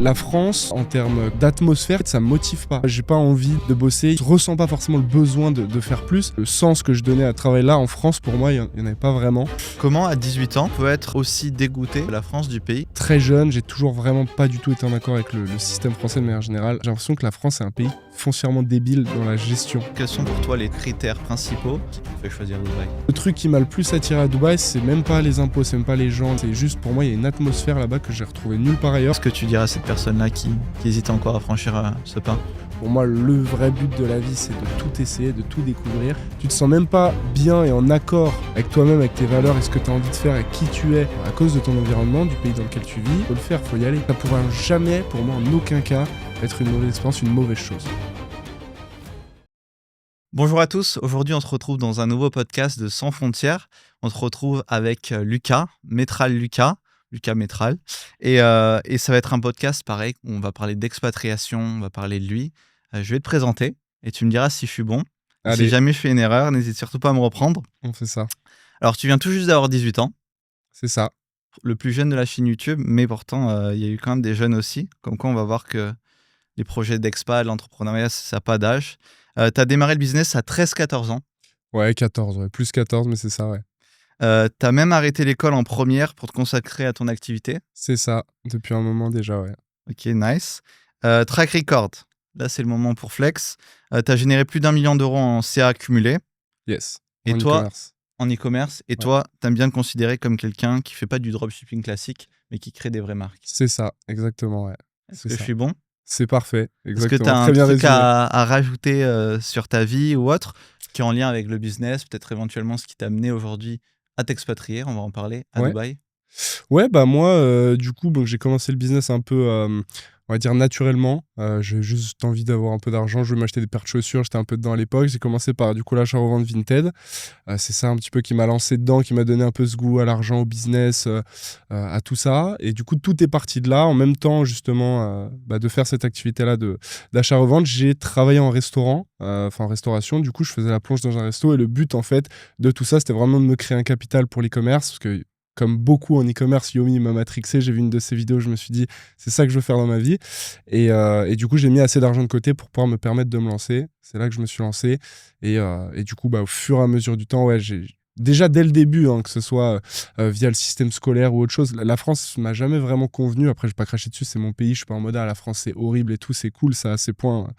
La France, en termes d'atmosphère, ça me motive pas. J'ai pas envie de bosser, je ressens pas forcément le besoin de faire plus. Le sens que je donnais à travailler là, en France, pour moi, il y en avait pas vraiment. Comment, à 18 ans, peut être aussi dégoûté de la France, du pays? Très jeune, j'ai toujours vraiment pas du tout été en accord avec le système français de manière générale. J'ai l'impression que la France est un pays foncièrement débile dans la gestion. Quels sont pour toi les critères principaux qui t'ont fait choisir Dubaï? Le truc qui m'a le plus attiré à Dubaï, c'est même pas les impôts, c'est même pas les gens. C'est juste, pour moi, il y a une atmosphère là-bas que j'ai retrouvée nulle part ailleurs. Qu'est-ce que tu dirais à cette personne-là qui hésite encore à franchir ce pas? Pour moi, le vrai but de la vie, c'est de tout essayer, de tout découvrir. Tu te sens même pas bien et en accord avec toi-même, avec tes valeurs et ce que tu as envie de faire et qui tu es à cause de ton environnement, du pays dans lequel tu vis. Faut le faire, faut y aller. Ça pourra jamais, pour moi, en aucun cas, être une mauvaise expérience, une mauvaise chose. Bonjour à tous, aujourd'hui on se retrouve dans un nouveau podcast de Sans Frontières. On se retrouve avec Lucas Métral. Et ça va être un podcast pareil, où on va parler d'expatriation, on va parler de lui. Je vais te présenter et tu me diras si je suis bon. Allez. Si jamais je fais une erreur, n'hésite surtout pas à me reprendre. On fait ça. Alors tu viens tout juste d'avoir 18 ans, C'est ça. le plus jeune de la chaîne YouTube, mais pourtant il y a eu quand même des jeunes aussi. Comme quoi on va voir que les projets d'expat, l'entrepreneuriat, ça n'a pas d'âge. Tu as démarré le business à 13-14 ans. Ouais, 14, ouais. Plus 14, mais c'est ça, ouais. Tu as même arrêté l'école en première pour te consacrer à ton activité. C'est ça, depuis un moment déjà, ouais. Ok, nice. Track record. Là, c'est le moment pour flex. Tu as généré plus d'1 million d'euros en CA accumulé. Yes. Et En toi, e-commerce. en e-commerce. Et Ouais. toi, tu aimes bien te considérer comme quelqu'un qui fait pas du dropshipping classique, mais qui crée des vraies marques. C'est ça, exactement, ouais. Est-ce C'est que je ça. suis bon? C'est parfait, Est-ce que tu as exactement. un Très bien truc résumé. à rajouter sur ta vie ou autre, qui est en lien avec le business, peut-être éventuellement ce qui t'a amené aujourd'hui à t'expatrier, on va en parler, à Ouais. Dubaï? Ouais, bah moi, du coup, donc, j'ai commencé le business un peu, on va dire naturellement. J'ai juste envie d'avoir un peu d'argent. Je voulais m'acheter des paires de chaussures. J'étais un peu dedans à l'époque. J'ai commencé par, du coup, l'achat-revente Vinted. C'est ça un petit peu qui m'a lancé dedans, qui m'a donné un peu ce goût à l'argent, au business, à tout ça. Et du coup, tout est parti de là. En même temps, justement, de faire cette activité-là d'achat-revente, j'ai travaillé en restaurant, en restauration. Du coup, je faisais la plonge dans un resto. Et le but, en fait, de tout ça, c'était vraiment de me créer un capital pour l'e-commerce. Parce que, comme beaucoup en e-commerce, Yomi m'a matrixé. J'ai vu une de ses vidéos, je me suis dit, c'est ça que je veux faire dans ma vie. Et du coup, j'ai mis assez d'argent de côté pour pouvoir me permettre de me lancer. C'est là que je me suis lancé. Et du coup, au fur et à mesure du temps, ouais, déjà dès le début, que ce soit via le système scolaire ou autre chose, la France m'a jamais vraiment convenu. Après, je vais pas cracher dessus, c'est mon pays, je suis pas en mode la France c'est horrible et tout, c'est cool, ça a ses points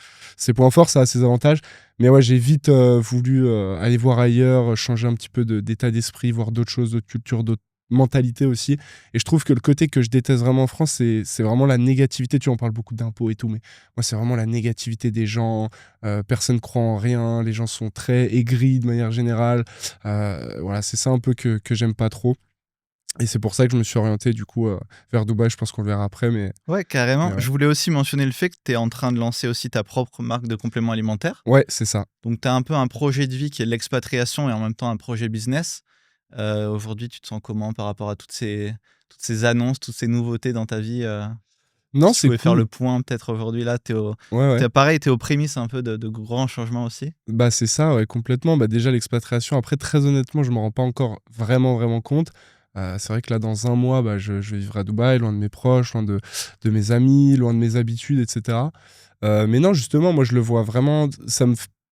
forts, ça a ses avantages. Mais ouais, j'ai vite voulu aller voir ailleurs, changer un petit peu d'état d'esprit, voir d'autres choses, d'autres cultures, d'autres mentalité aussi. Et je trouve que le côté que je déteste vraiment en France, c'est vraiment la négativité. Tu vois, on parle beaucoup d'impôts et tout, mais moi, c'est vraiment la négativité des gens. Personne croit en rien. Les gens sont très aigris de manière générale. Voilà, c'est ça un peu que j'aime pas trop. Et c'est pour ça que je me suis orienté du coup vers Dubaï. Je pense qu'on le verra après. Mais Ouais, carrément. ouais. Je voulais aussi mentionner le fait que tu es en train de lancer aussi ta propre marque de compléments alimentaires. Ouais, c'est ça. Donc, tu as un peu un projet de vie qui est l'expatriation et en même temps un projet business. Aujourd'hui, tu te sens comment par rapport à toutes ces annonces, toutes ces nouveautés dans ta vie Non, Si tu c'est pouvais faire cool. le point peut-être aujourd'hui, là, Ouais. t'es aux prémices un peu de grands changements aussi. Bah c'est ça, ouais, complètement. Déjà l'expatriation, après très honnêtement, je me rends pas encore vraiment compte. C'est vrai que là dans un mois, je vais vivre à Dubaï, loin de mes proches, loin de mes amis, loin de mes habitudes, etc. Mais non, justement, moi je le vois vraiment,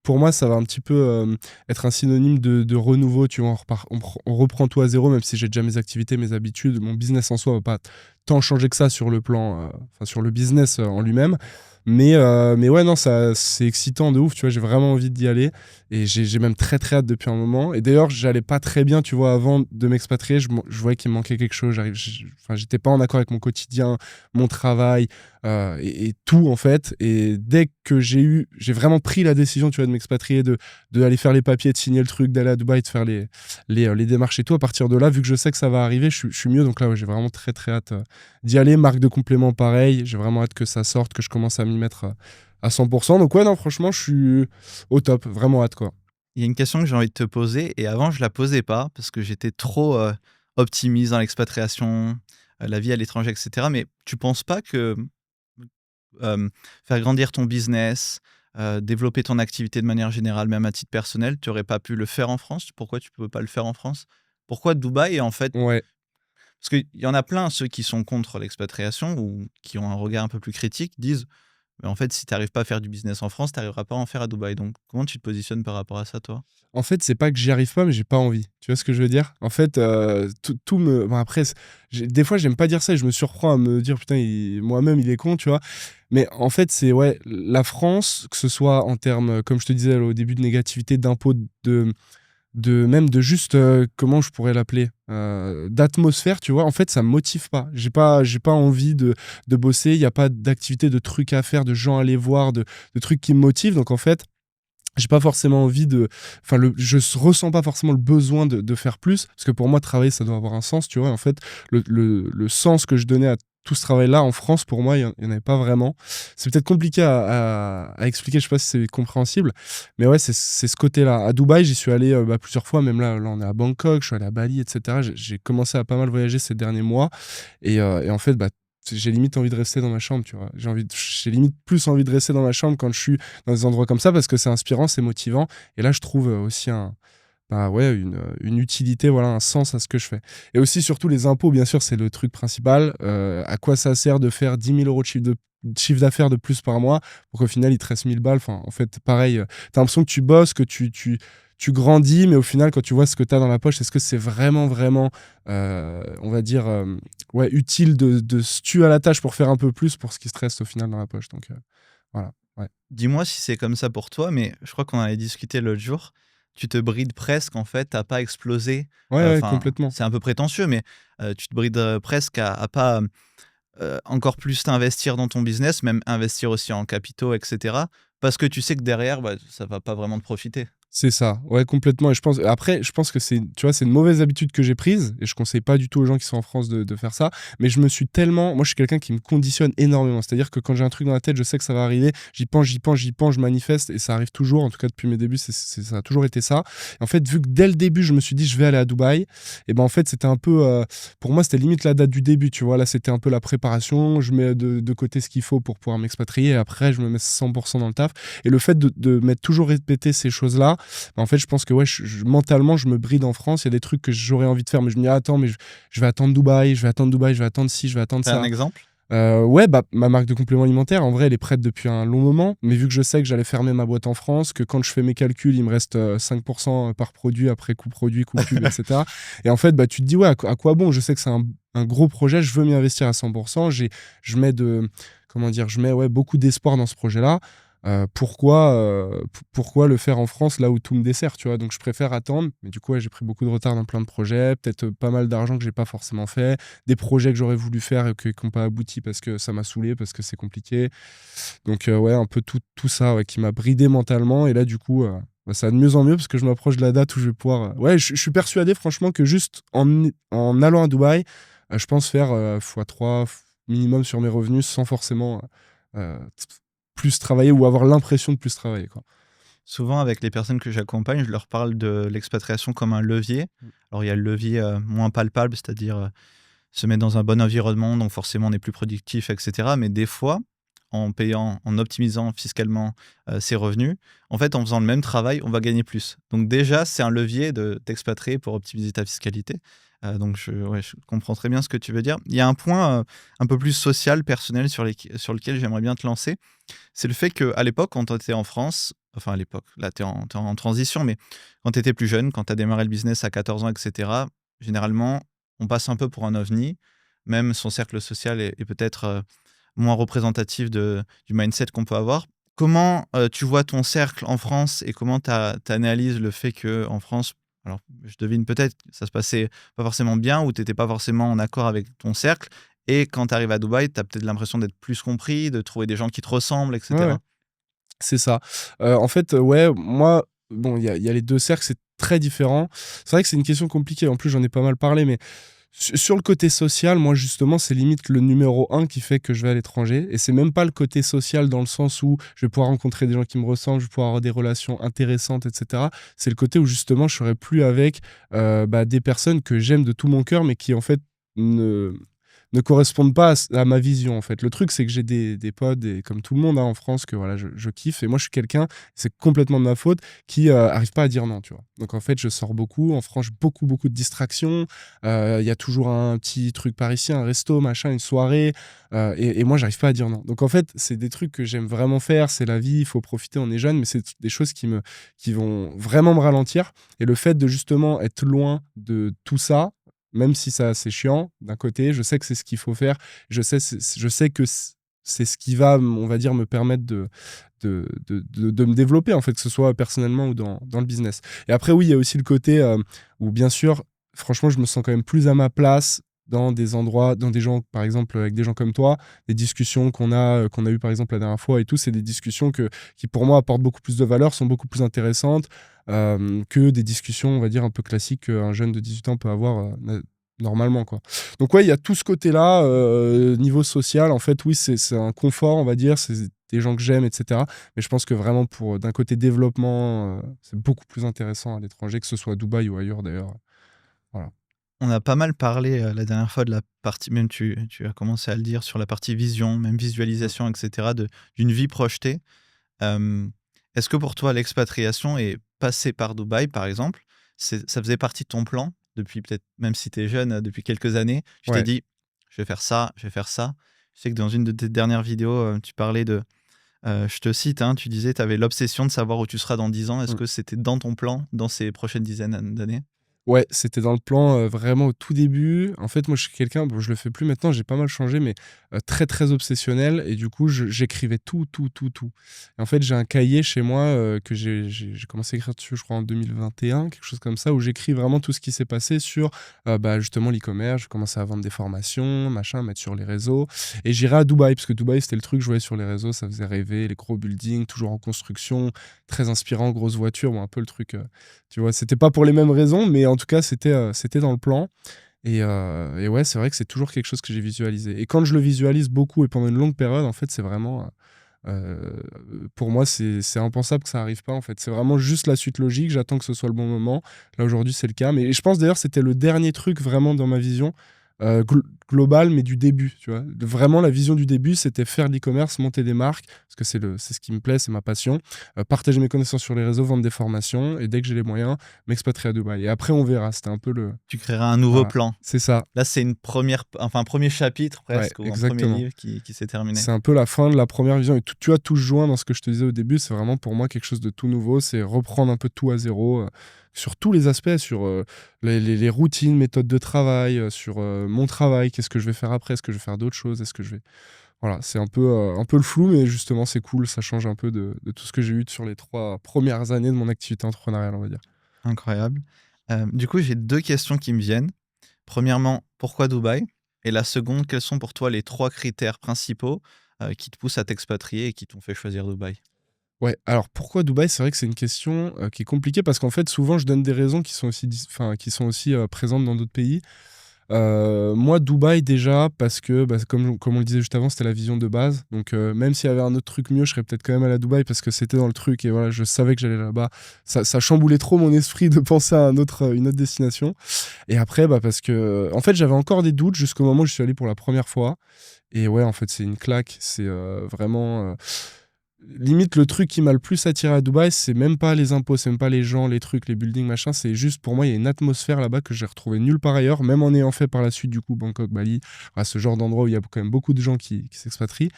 pour moi ça va un petit peu être un synonyme de renouveau, tu vois, on reprend tout à zéro, même si j'ai déjà mes activités, mes habitudes, mon business en soi va pas tant changer que ça sur le plan, sur le business en lui-même. Mais ouais, non, ça, c'est excitant de ouf, tu vois, j'ai vraiment envie d'y aller. Et j'ai même très hâte depuis un moment. Et d'ailleurs, j'allais pas très bien, tu vois, avant de m'expatrier, je voyais qu'il me manquait quelque chose. J'étais pas en accord avec mon quotidien, mon travail et tout, en fait. Et dès que j'ai vraiment pris la décision, tu vois, de m'expatrier, d'aller faire les papiers, de signer le truc, d'aller à Dubaï, de faire les démarches et tout, à partir de là, vu que je sais que ça va arriver, je suis mieux. Donc là, ouais, j'ai vraiment très hâte d'y aller. Marque de complément, pareil. J'ai vraiment hâte que ça sorte, que je commence à m'y mettre à 100%. Donc ouais, non, franchement, je suis au top. Vraiment hâte, quoi. Il y a une question que j'ai envie de te poser, et avant, je la posais pas, parce que j'étais trop optimiste dans l'expatriation, la vie à l'étranger, etc. Mais tu penses pas que faire grandir ton business, développer ton activité de manière générale, même à titre personnel, tu n'aurais pas pu le faire en France? Pourquoi tu ne peux pas le faire en France? Pourquoi Dubaï, en fait? Ouais. Parce qu'il y en a plein, ceux qui sont contre l'expatriation ou qui ont un regard un peu plus critique, disent mais en fait, si tu n'arrives pas à faire du business en France, tu n'arriveras pas à en faire à Dubaï. Donc, comment tu te positionnes par rapport à ça, toi? En fait, c'est pas que j'y arrive pas, mais j'ai pas envie. Tu vois ce que je veux dire? En fait, tout me. Bon, après, des fois, j'aime pas dire ça et je me surprends à me dire, putain, moi-même, il est con, tu vois. Mais en fait, c'est, ouais, la France, que ce soit en termes, comme je te disais au début, de négativité, d'impôts, même de juste, comment je pourrais l'appeler? D'atmosphère, tu vois. En fait, ça me motive pas. J'ai pas envie de bosser. Il y a pas d'activité, de trucs à faire, de gens à aller voir, de trucs qui me motivent. Donc, en fait, j'ai pas forcément envie de. Enfin, ressens pas forcément le besoin de faire plus, parce que pour moi, travailler, ça doit avoir un sens, tu vois. En fait, le sens que je donnais à tout ce travail-là en France, pour moi, il y en avait pas vraiment. C'est peut-être compliqué à expliquer, je sais pas si c'est compréhensible, mais ouais, c'est ce côté-là. À Dubaï, j'y suis allé plusieurs fois, même là, on est à Bangkok, je suis allé à Bali, etc. J'ai commencé à pas mal voyager ces derniers mois, et en fait, j'ai limite envie de rester dans ma chambre, tu vois. J'ai limite plus envie de rester dans ma chambre quand je suis dans des endroits comme ça parce que c'est inspirant, c'est motivant. Et là, je trouve aussi ouais, une utilité, voilà, un sens à ce que je fais. Et aussi, surtout, les impôts, bien sûr, c'est le truc principal. À quoi ça sert de faire 10 000 euros de chiffre d'affaires de plus par mois pour qu'au final, il te reste 1000 balles? Enfin, en fait, pareil, t'as l'impression que tu bosses, que tu grandis, mais au final, quand tu vois ce que tu as dans la poche, est-ce que c'est vraiment, vraiment, on va dire, ouais, utile de se tuer à la tâche pour faire un peu plus pour ce qui se reste au final dans la poche? Donc, voilà. Ouais. Dis-moi si c'est comme ça pour toi, mais je crois qu'on en avait discuté l'autre jour. Tu te brides presque, en fait, à pas exploser. Ouais, ouais, Enfin, complètement. c'est un peu prétentieux, mais tu te brides presque à pas encore plus t'investir dans ton business, même investir aussi en capitaux, etc. Parce que tu sais que derrière, bah, ça va pas vraiment te profiter. C'est ça, ouais, complètement. Et après, je pense que tu vois, c'est une mauvaise habitude que j'ai prise et je conseille pas du tout aux gens qui sont en France de faire ça. Mais je me suis tellement, moi, je suis quelqu'un qui me conditionne énormément. C'est-à-dire que quand j'ai un truc dans la tête, je sais que ça va arriver. J'y pense, je manifeste et ça arrive toujours. En tout cas, depuis mes débuts, ça a toujours été ça. Et en fait, vu que dès le début, je me suis dit, je vais aller à Dubaï, et ben en fait, c'était un peu, pour moi, c'était limite la date du début. Tu vois, là, c'était un peu la préparation. Je mets de côté ce qu'il faut pour pouvoir m'expatrier. Et après, je me mets 100% dans le taf. Et le fait de m'être toujours répété ces choses-là, en fait, je pense que ouais, mentalement, je me bride en France. Il y a des trucs que j'aurais envie de faire, mais je me dis, ah, attends, mais je vais attendre Dubaï, je vais attendre Dubaï, je vais attendre ci, je vais attendre T'as un ça. exemple? Ouais, ma marque de compléments alimentaires, en vrai, elle est prête depuis un long moment. Mais vu que je sais que j'allais fermer ma boîte en France, que quand je fais mes calculs, il me reste 5% par produit, après coût produit, coût pub, etc. Et en fait, tu te dis, ouais, à quoi bon? Je sais que c'est un gros projet, je veux m'y investir à 100%. Je mets comment dire, ouais, beaucoup d'espoir dans ce projet-là. Pourquoi le faire en France là où tout me dessert, tu vois? Donc je préfère attendre. Mais du coup, ouais, j'ai pris beaucoup de retard dans plein de projets, peut-être pas mal d'argent que j'ai pas forcément fait, des projets que j'aurais voulu faire et qui n'ont pas abouti parce que ça m'a saoulé, parce que c'est compliqué. Donc ouais, un peu tout ça, ouais, qui m'a bridé mentalement. Et là, du coup, ça va de mieux en mieux parce que je m'approche de la date où je vais pouvoir. Ouais, je suis persuadé, franchement, que juste en allant à Dubaï, je pense faire x3 minimum sur mes revenus sans forcément euh, plus travailler ou avoir l'impression de plus travailler, quoi. Souvent, avec les personnes que j'accompagne, je leur parle de l'expatriation comme un levier. Alors, il y a le levier moins palpable, c'est-à-dire se mettre dans un bon environnement, donc forcément, on est plus productif, etc. Mais des fois, en optimisant fiscalement ses revenus, en fait, en faisant le même travail, on va gagner plus. Donc déjà, c'est un levier de t'expatrier pour optimiser ta fiscalité. Donc, ouais, je comprends très bien ce que tu veux dire. Il y a un point un peu plus social, personnel, sur lequel j'aimerais bien te lancer. C'est le fait qu'à l'époque, quand tu étais en France, enfin à l'époque, là tu es, en transition, mais quand tu étais plus jeune, quand tu as démarré le business à 14 ans, etc., généralement, on passe un peu pour un ovni. Même son cercle social est peut-être moins représentatif du mindset qu'on peut avoir. Comment tu vois ton cercle en France et comment tu analyses le fait qu'en France, alors je devine peut-être que ça se passait pas forcément bien ou tu n'étais pas forcément en accord avec ton cercle et quand tu arrives à Dubaï, tu as peut-être l'impression d'être plus compris, de trouver des gens qui te ressemblent, Ouais, ouais, etc. c'est ça. En fait, ouais, moi, bon, il y a les deux cercles, c'est très différent. C'est vrai que c'est une question compliquée. En plus, j'en ai pas mal parlé, mais sur le côté social, moi, justement, c'est limite le numéro un qui fait que je vais à l'étranger. Et c'est même pas le côté social dans le sens où je vais pouvoir rencontrer des gens qui me ressemblent, je vais pouvoir avoir des relations intéressantes, etc. C'est le côté où, justement, je serai plus avec des personnes que j'aime de tout mon cœur, mais qui, en fait, ne ne correspondent pas à ma vision en fait. Le truc c'est que j'ai des potes, comme tout le monde en France, que voilà, je kiffe, et moi je suis quelqu'un, c'est complètement de ma faute, qui arrive pas à dire non, tu vois. Donc en fait je sors beaucoup, en France beaucoup de distractions, il y a toujours un petit truc par ici, un resto, machin, une soirée, et moi j'arrive pas à dire non. Donc en fait c'est des trucs que j'aime vraiment faire, c'est la vie, il faut profiter, on est jeune, mais c'est des choses qui vont vraiment me ralentir. Et le fait de justement être loin de tout ça, même si ça c'est chiant, d'un côté, je sais que c'est ce qu'il faut faire. Je sais que c'est ce qui va, on va dire, me permettre de me développer, en fait, que ce soit personnellement ou dans le business. Et après, oui, il y a aussi le côté où, bien sûr, franchement, je me sens quand même plus à ma place dans des endroits, dans des gens, par exemple, avec des gens comme toi, des discussions qu'on a eues, par exemple, la dernière fois et tout, c'est des discussions qui, pour moi, apportent beaucoup plus de valeur, sont beaucoup plus intéressantes que des discussions, on va dire, un peu classiques qu'un jeune de 18 ans peut avoir normalement, quoi. Donc ouais, il y a tout ce côté-là, niveau social, en fait, oui, c'est un confort, on va dire, c'est des gens que j'aime, etc. Mais je pense que vraiment, d'un côté développement, c'est beaucoup plus intéressant à l'étranger, que ce soit à Dubaï ou ailleurs, d'ailleurs. Voilà. On a pas mal parlé la dernière fois de la partie, même tu as commencé à le dire, sur la partie vision, même Mm. visualisation, etc., d'une vie projetée. Euh, Est-ce que pour toi, l'expatriation et passer par Dubaï, par exemple, ça faisait partie de ton plan depuis peut-être, même si tu es jeune, depuis quelques années, tu t'es Ouais. dit, je vais faire ça, je vais faire ça. Je sais que dans une de tes dernières vidéos, tu parlais je te cite, hein, tu disais, tu avais l'obsession de savoir où tu seras dans 10 ans. Est-ce Mm. que c'était dans ton plan, dans ces prochaines dizaines d'années? Ouais, c'était dans le plan, vraiment au tout début. En fait, moi, je suis quelqu'un, bon, je le fais plus maintenant, j'ai pas mal changé, mais très obsessionnel. Et du coup, j'écrivais tout. Et en fait, j'ai un cahier chez moi que j'ai commencé à écrire dessus, je crois, en 2021, quelque chose comme ça, où j'écris vraiment tout ce qui s'est passé sur bah, justement l'e-commerce. Je commençais à vendre des formations, machin, mettre sur les réseaux. Et j'irai à Dubaï, parce que Dubaï, c'était le truc que je voyais sur les réseaux, ça faisait rêver, les gros buildings, toujours en construction, très inspirant, grosses voitures, bon, un peu le truc. Tu vois, c'était pas pour les mêmes raisons, mais en tout cas, c'était dans le plan. Et ouais, c'est vrai que c'est toujours quelque chose que j'ai visualisé. Et quand je le visualise beaucoup et pendant une longue période, en fait, c'est vraiment. Pour moi, c'est impensable que ça arrive pas, en fait. C'est vraiment juste la suite logique. J'attends que ce soit le bon moment. Là, aujourd'hui, c'est le cas. Mais je pense d'ailleurs, c'était le dernier truc vraiment dans ma vision globale, mais du début. Tu vois, vraiment, la vision du début, c'était faire de l'e-commerce, monter des marques, parce que c'est ce qui me plaît, c'est ma passion. Partager mes connaissances sur les réseaux, vendre des formations, et dès que j'ai les moyens, m'expatrier à Dubaï. Et après, on verra. C'était un peu le. Tu créeras un nouveau Voilà, plan. c'est ça. Là, c'est un premier chapitre Ouais, presque, ou un premier exactement. livre qui s'est terminé. C'est un peu la fin de la première vision. Et tu vois, tout se joint dans ce que je te disais au début. C'est vraiment pour moi quelque chose de tout nouveau. C'est reprendre un peu tout à zéro sur tous les aspects, sur les routines, méthodes de travail, sur mon travail, qu'est-ce que je vais faire après, est-ce que je vais faire d'autres choses, est-ce que je vais. Voilà, c'est un peu le flou, mais justement, c'est cool. Ça change un peu de tout ce que j'ai eu sur les 3 premières années de mon activité entrepreneuriale, on va dire. Incroyable. Du coup, j'ai deux questions qui me viennent. Premièrement, pourquoi Dubaï? Et la seconde, quels sont pour toi les trois critères principaux qui te poussent à t'expatrier et qui t'ont fait choisir Dubaï? Ouais, alors pourquoi Dubaï? C'est vrai que c'est une question qui est compliquée parce qu'en fait, souvent, je donne des raisons qui sont aussi, qui sont aussi présentes dans d'autres pays. Moi, Dubaï, déjà, parce que, bah, comme on le disait juste avant, c'était la vision de base. Donc, même s'il y avait un autre truc mieux, je serais peut-être quand même allé à Dubaï parce que c'était dans le truc et voilà, je savais que j'allais là-bas. Ça chamboulait trop mon esprit de penser à une autre destination. Et après, bah, parce que, en fait, j'avais encore des doutes jusqu'au moment où je suis allé pour la première fois. Et ouais, en fait, c'est une claque. C'est vraiment. Limite, le truc qui m'a le plus attiré à Dubaï, c'est même pas les impôts, c'est même pas les gens, les trucs, les buildings, machin. C'est juste, pour moi, il y a une atmosphère là-bas que j'ai retrouvée nulle part ailleurs, même en ayant fait par la suite, du coup, Bangkok, Bali, à ce genre d'endroit où il y a quand même beaucoup de gens qui s'expatrient.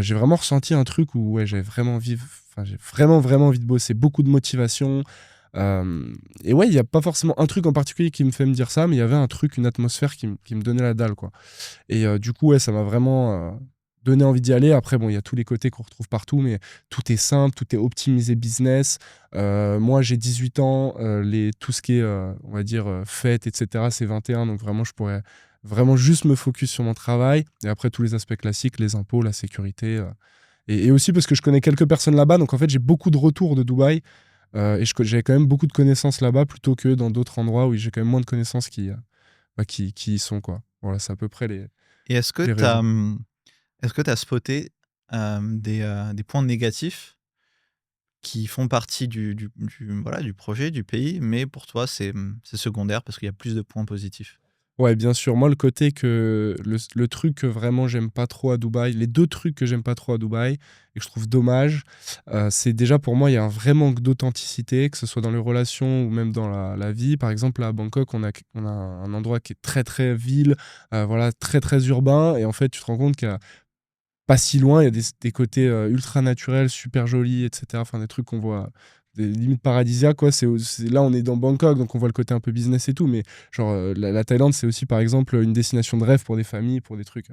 J'ai vraiment ressenti un truc où ouais, j'ai vraiment envie de bosser, beaucoup de motivation. Et ouais, il n'y a pas forcément un truc en particulier qui me fait me dire ça, mais il y avait un truc, une atmosphère qui me donnait la dalle, quoi. Et du coup, ouais, ça m'a vraiment donné envie d'y aller. Après, bon, il y a tous les côtés qu'on retrouve partout, mais tout est simple, tout est optimisé business. Moi, j'ai 18 ans, tout ce qui est, on va dire, fête, etc., c'est 21, donc vraiment, je pourrais vraiment juste me focus sur mon travail. Et après, tous les aspects classiques, les impôts, la sécurité. Et aussi parce que je connais quelques personnes là-bas, donc en fait, j'ai beaucoup de retours de Dubaï. Et j'avais quand même beaucoup de connaissances là-bas plutôt que dans d'autres endroits où j'ai quand même moins de connaissances qui y sont, quoi. Voilà, c'est à peu près Et les raisons. est-ce que tu as spoté des points négatifs qui font partie voilà, du projet, du pays, mais pour toi, c'est secondaire parce qu'il y a plus de points positifs? Ouais, bien sûr. Moi, le côté que le truc que vraiment j'aime pas trop à Dubaï, les 2 trucs que j'aime pas trop à Dubaï et que je trouve dommage, c'est déjà pour moi, il y a un vrai manque d'authenticité, que ce soit dans les relations ou même dans la vie. Par exemple, à Bangkok, on a un endroit qui est très, très ville, voilà, très, très urbain et en fait, tu te rends compte qu'il y a pas si loin, il y a des côtés ultra naturels, super jolis, etc. Enfin, des trucs qu'on voit, des limites paradisiaques, quoi. Là, on est dans Bangkok, donc on voit le côté un peu business et tout. Mais genre, la Thaïlande, c'est aussi, par exemple, une destination de rêve pour des familles, pour des trucs.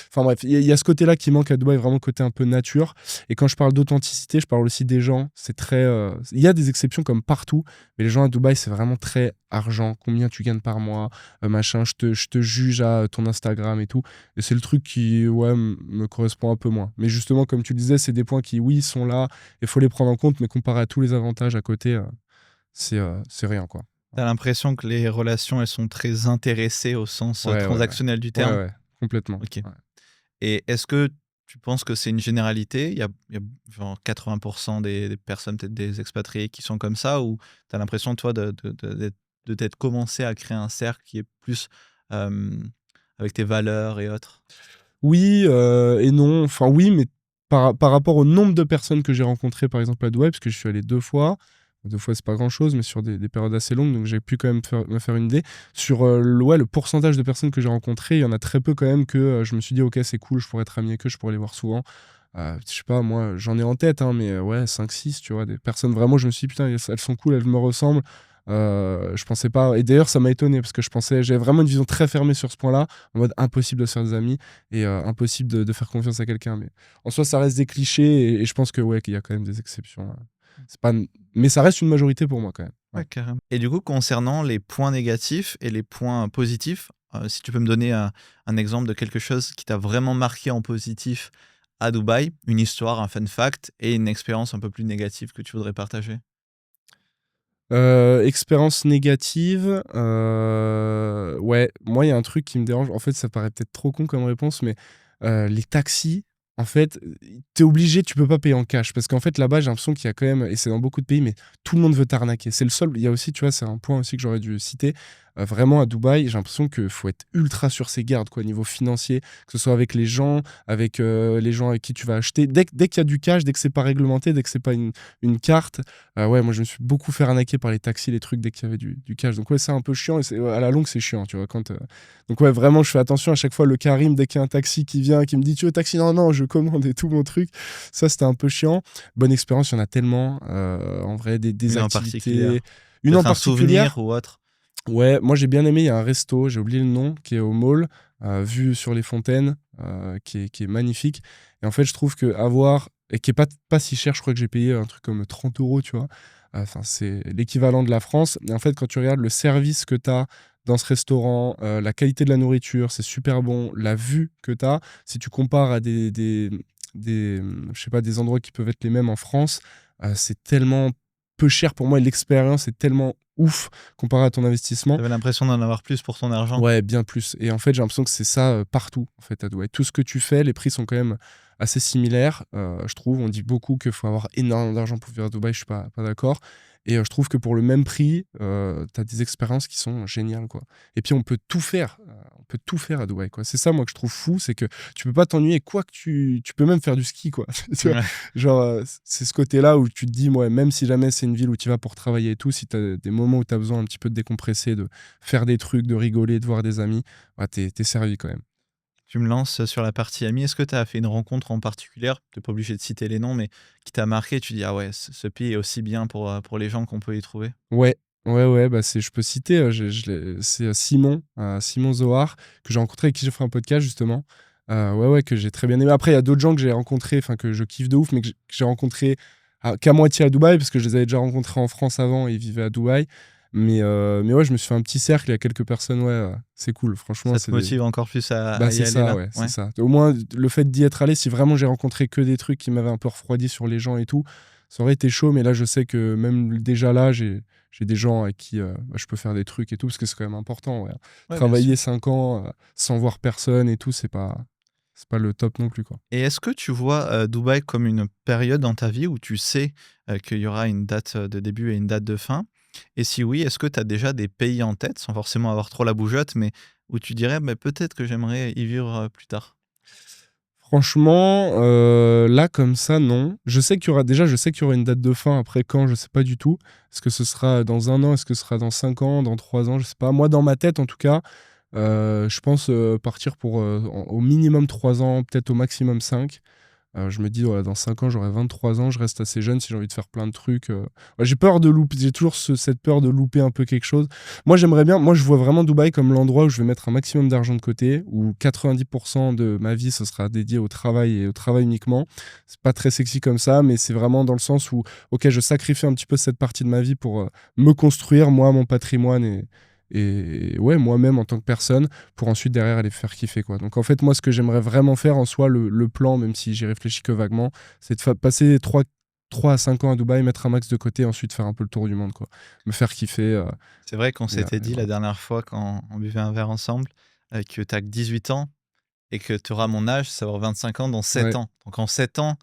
Enfin bref, il y a ce côté-là qui manque à Dubaï, vraiment côté un peu nature. Et quand je parle d'authenticité, je parle aussi des gens. C'est très. Il y a des exceptions comme partout, mais les gens à Dubaï, c'est vraiment très argent. Combien tu gagnes par mois, machin. Je te juge à ton Instagram et tout. Et c'est le truc qui, ouais, me correspond un peu moins. Mais justement, comme tu le disais, c'est des points qui, oui, sont là, il faut les prendre en compte, mais comparé à tous les avantages à côté, c'est rien, quoi. T'as l'impression que les relations, elles sont très intéressées au sens Ouais, ouais, ouais. transactionnel du Ouais, terme? ouais, complètement. Ok. Ouais. Et est-ce que tu penses que c'est une généralité? Il y a genre 80% des personnes, peut-être des expatriés, qui sont comme ça? Ou tu as l'impression, toi, de t'être commencé à créer un cercle qui est plus euh, avec tes valeurs et autres? Oui et non. Enfin, oui, mais par rapport au nombre de personnes que j'ai rencontrées, par exemple, à Dubaï, parce que je suis allé 2 fois. 2 fois, c'est pas grand-chose, mais sur des périodes assez longues, donc j'ai pu quand même me faire une idée. Sur ouais, le pourcentage de personnes que j'ai rencontrées, il y en a très peu quand même que je me suis dit, ok, c'est cool, je pourrais être ami avec eux, je pourrais les voir souvent. Je sais pas, moi, j'en ai en tête, hein, mais ouais, 5 6 tu vois, des personnes vraiment, je me suis dit, putain, elles sont cool, elles me ressemblent. Je pensais pas. Et d'ailleurs, ça m'a étonné parce que j'avais vraiment une vision très fermée sur ce point-là, en mode impossible de se faire des amis et impossible de faire confiance à quelqu'un. Mais en soi, ça reste des clichés et je pense que ouais, qu'il y a quand même des exceptions. C'est pas, mais ça reste une majorité pour moi quand même. Ouais. Ouais, carrément. Et du coup, concernant les points négatifs et les points positifs, si tu peux me donner un exemple de quelque chose qui t'a vraiment marqué en positif à Dubaï, une histoire, un fun fact et une expérience un peu plus négative que tu voudrais partager. Expérience négative, ouais, moi, il y a un truc qui me dérange. En fait, ça paraît peut-être trop con comme réponse, mais les taxis, en fait, t'es obligé, tu peux pas payer en cash. Parce qu'en fait, là-bas, j'ai l'impression qu'il y a quand même, et c'est dans beaucoup de pays, mais tout le monde veut t'arnaquer. C'est le seul. Il y a aussi, tu vois, c'est un point aussi que j'aurais dû citer. Vraiment, à Dubaï, j'ai l'impression qu'il faut être ultra sur ses gardes, quoi, au niveau financier, que ce soit avec les gens avec qui tu vas acheter. Dès qu'il y a du cash, dès que c'est pas réglementé, dès que c'est pas une carte, ouais, moi je me suis beaucoup fait arnaquer par les taxis, les trucs dès qu'il y avait du cash. Donc ouais, c'est un peu chiant et à la longue c'est chiant, tu vois. Donc ouais, vraiment je fais attention à chaque fois le Karim dès qu'il y a un taxi qui vient, qui me dit tu veux taxi? Non, non, je commande et tout mon truc. Ça c'était un peu chiant. Bonne expérience, il y en a tellement. En vrai, des Une en activités. particulier. Une en Peut-être un souvenir particulière, ou autre. ouais, moi j'ai bien aimé, il y a un resto, j'ai oublié le nom, qui est au mall, vue sur les fontaines, qui est magnifique. Et en fait, je trouve que avoir, et qui est pas si cher, je crois que j'ai payé un truc comme 30 euros, tu vois. Enfin, c'est l'équivalent de la France. Et en fait, quand tu regardes le service que tu as dans ce restaurant, la qualité de la nourriture, c'est super bon. La vue que tu as, si tu compares à je sais pas, des endroits qui peuvent être les mêmes en France, c'est tellement peu cher pour moi et l'expérience est tellement ouf comparé à ton investissement. T'avais l'impression d'en avoir plus pour ton argent. Ouais, bien plus. Et en fait, j'ai l'impression que c'est ça partout, en fait, à Dubaï. Tout ce que tu fais, les prix sont quand même assez similaires, je trouve. On dit beaucoup qu'il faut avoir énormément d'argent pour vivre à Dubaï, je suis pas d'accord. Et je trouve que pour le même prix, tu as des expériences qui sont géniales, quoi. Et puis, on peut tout faire. On peut tout faire à Dubaï, quoi. C'est ça, moi, que je trouve fou, c'est que tu peux pas t'ennuyer, quoi que tu peux même faire du ski, quoi. Tu vois, Ouais. genre, c'est ce côté-là où tu te dis, ouais, même si jamais c'est une ville où tu vas pour travailler et tout, si tu as des moments où tu as besoin un petit peu de décompresser, de faire des trucs, de rigoler, de voir des amis, ouais, t'es servi quand même. Tu me lances sur la partie amis. Est-ce que tu as fait une rencontre en particulier, tu n'es pas obligé de citer les noms, mais qui t'a marqué? Tu dis, ah ouais, ce pays est aussi bien pour les gens qu'on peut y trouver. Ouais, ouais, ouais, bah je peux citer, c'est Simon, Simon Zohar, que j'ai rencontré, avec qui j'ai fait un podcast justement. Ouais, ouais, que j'ai très bien aimé. Après, il y a d'autres gens que j'ai rencontrés, enfin que je kiffe de ouf, mais que j'ai rencontrés qu'à moitié à Dubaï, parce que je les avais déjà rencontrés en France avant et ils vivaient à Dubaï. Mais ouais, je me suis fait un petit cercle, il y a quelques personnes, ouais, c'est cool, franchement, Ça te c'est des. motive encore plus Bah à y c'est aller ça, là? ouais, c'est Ouais. ça. Au moins, le fait d'y être allé, si vraiment j'ai rencontré que des trucs qui m'avaient un peu refroidi sur les gens et tout, ça aurait été chaud, mais là, je sais que même déjà là, j'ai des gens avec qui bah, je peux faire des trucs et tout, parce que c'est quand même important. Ouais. Ouais, bien sûr. Travailler 5 ans sans voir personne et tout, c'est pas le top non plus, quoi. Et est-ce que tu vois Dubaï comme une période dans ta vie où tu sais qu'il y aura une date de début et une date de fin? Et si oui, est-ce que tu as déjà des pays en tête, sans forcément avoir trop la bougeotte, mais où tu dirais: «Bah, peut-être que j'aimerais y vivre, plus tard»? Franchement, là, comme ça, non. Je sais qu'il y aura une date de fin. Après quand, je sais pas du tout. Est-ce que ce sera dans 1 an? Est-ce que ce sera dans 5 ans? Dans 3 ans? Je sais pas. Moi, dans ma tête, en tout cas, je pense, partir pour, au minimum 3 ans, peut-être au maximum 5. Je me dis, ouais, dans 5 ans, j'aurai 23 ans, je reste assez jeune si j'ai envie de faire plein de trucs. Ouais, j'ai peur de louper, j'ai toujours cette peur de louper un peu quelque chose. Moi, je vois vraiment Dubaï comme l'endroit où je vais mettre un maximum d'argent de côté, où 90% de ma vie, ce sera dédié au travail et au travail uniquement. C'est pas très sexy comme ça, mais c'est vraiment dans le sens où, ok, je sacrifie un petit peu cette partie de ma vie pour me construire, moi, mon patrimoine et ouais, moi-même en tant que personne pour ensuite derrière aller faire kiffer quoi. Donc en fait moi ce que j'aimerais vraiment faire en soi, le plan, même si j'y réfléchis que vaguement, c'est de passer 3 à 5 ans à Dubaï, mettre un max de côté, ensuite faire un peu le tour du monde quoi. Me faire kiffer. C'est vrai qu'on Et, s'était dit la voilà. dernière fois quand on buvait un verre ensemble, que tu as que 18 ans et que tu auras mon âge, ça va avoir 25 ans dans 7 Ouais, ans. Donc en 7 ans,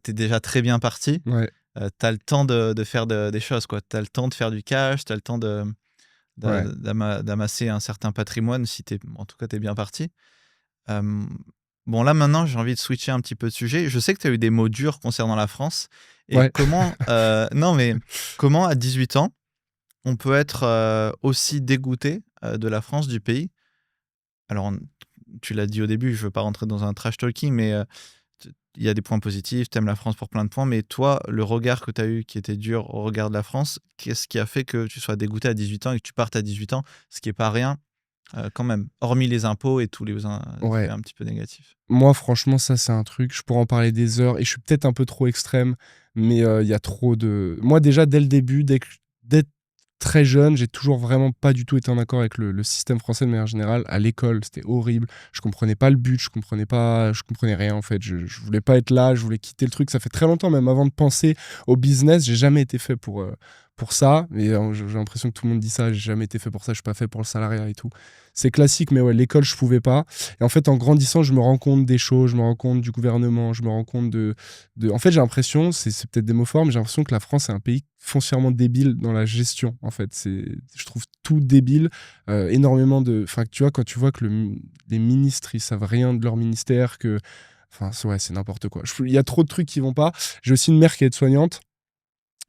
tu es déjà très bien parti. ouais, Tu as le temps de faire des choses, quoi. Tu as le temps de faire du cash, tu as le temps ouais. d'amasser un certain patrimoine si tu en tout cas, tu es bien parti. Hem, bon là, maintenant, j'ai envie de switcher un petit peu de sujet. Je sais que tu as eu des mots durs concernant la France et Ouais. comment, non, mais comment à 18 ans, on peut être, aussi dégoûté, de la France, du pays? Alors on tu l'as dit au début, je veux pas rentrer dans un trash talking, mais, t il y a des points positifs, tu aimes la France pour plein de points, mais toi, le regard que tu as eu qui était dur au regard de la France, qu'est-ce qui a fait que tu sois dégoûté à 18 ans et que tu partes à 18 ans? Ce qui est pas rien, quand même, hormis les impôts et tous les aspects Ouais. un petit peu négatifs. Moi franchement ça c'est un truc, je pourrais en parler des heures et je suis peut-être un peu trop extrême, mais il y a trop de moi déjà dès le début, dès très jeune, j'ai toujours vraiment pas du tout été en accord avec le système français de manière générale. À l'école, c'était horrible. Je comprenais pas le but, je comprenais rien en fait. Je voulais pas être là, je voulais quitter le truc. Ça fait très longtemps, même avant de penser au business, j'ai jamais été fait pour ça. Et j'ai l'impression que tout le monde dit ça, j'ai jamais été fait pour ça, je suis pas fait pour le salariat et tout. C'est classique, mais ouais, l'école, je pouvais pas. Et en fait, en grandissant, je me rends compte des choses, je me rends compte du gouvernement, je me rends compte En fait, j'ai l'impression, c'est peut-être des mots forts, mais j'ai l'impression que la France est un pays foncièrement débile dans la gestion, en fait. Je trouve tout débile. Énormément de... Enfin, tu vois, quand tu vois que les ministres, ils savent rien de leur ministère, que... Enfin, ouais, c'est n'importe quoi. Il y a trop de trucs qui vont pas. J'ai aussi une mère qui est aide-soignante,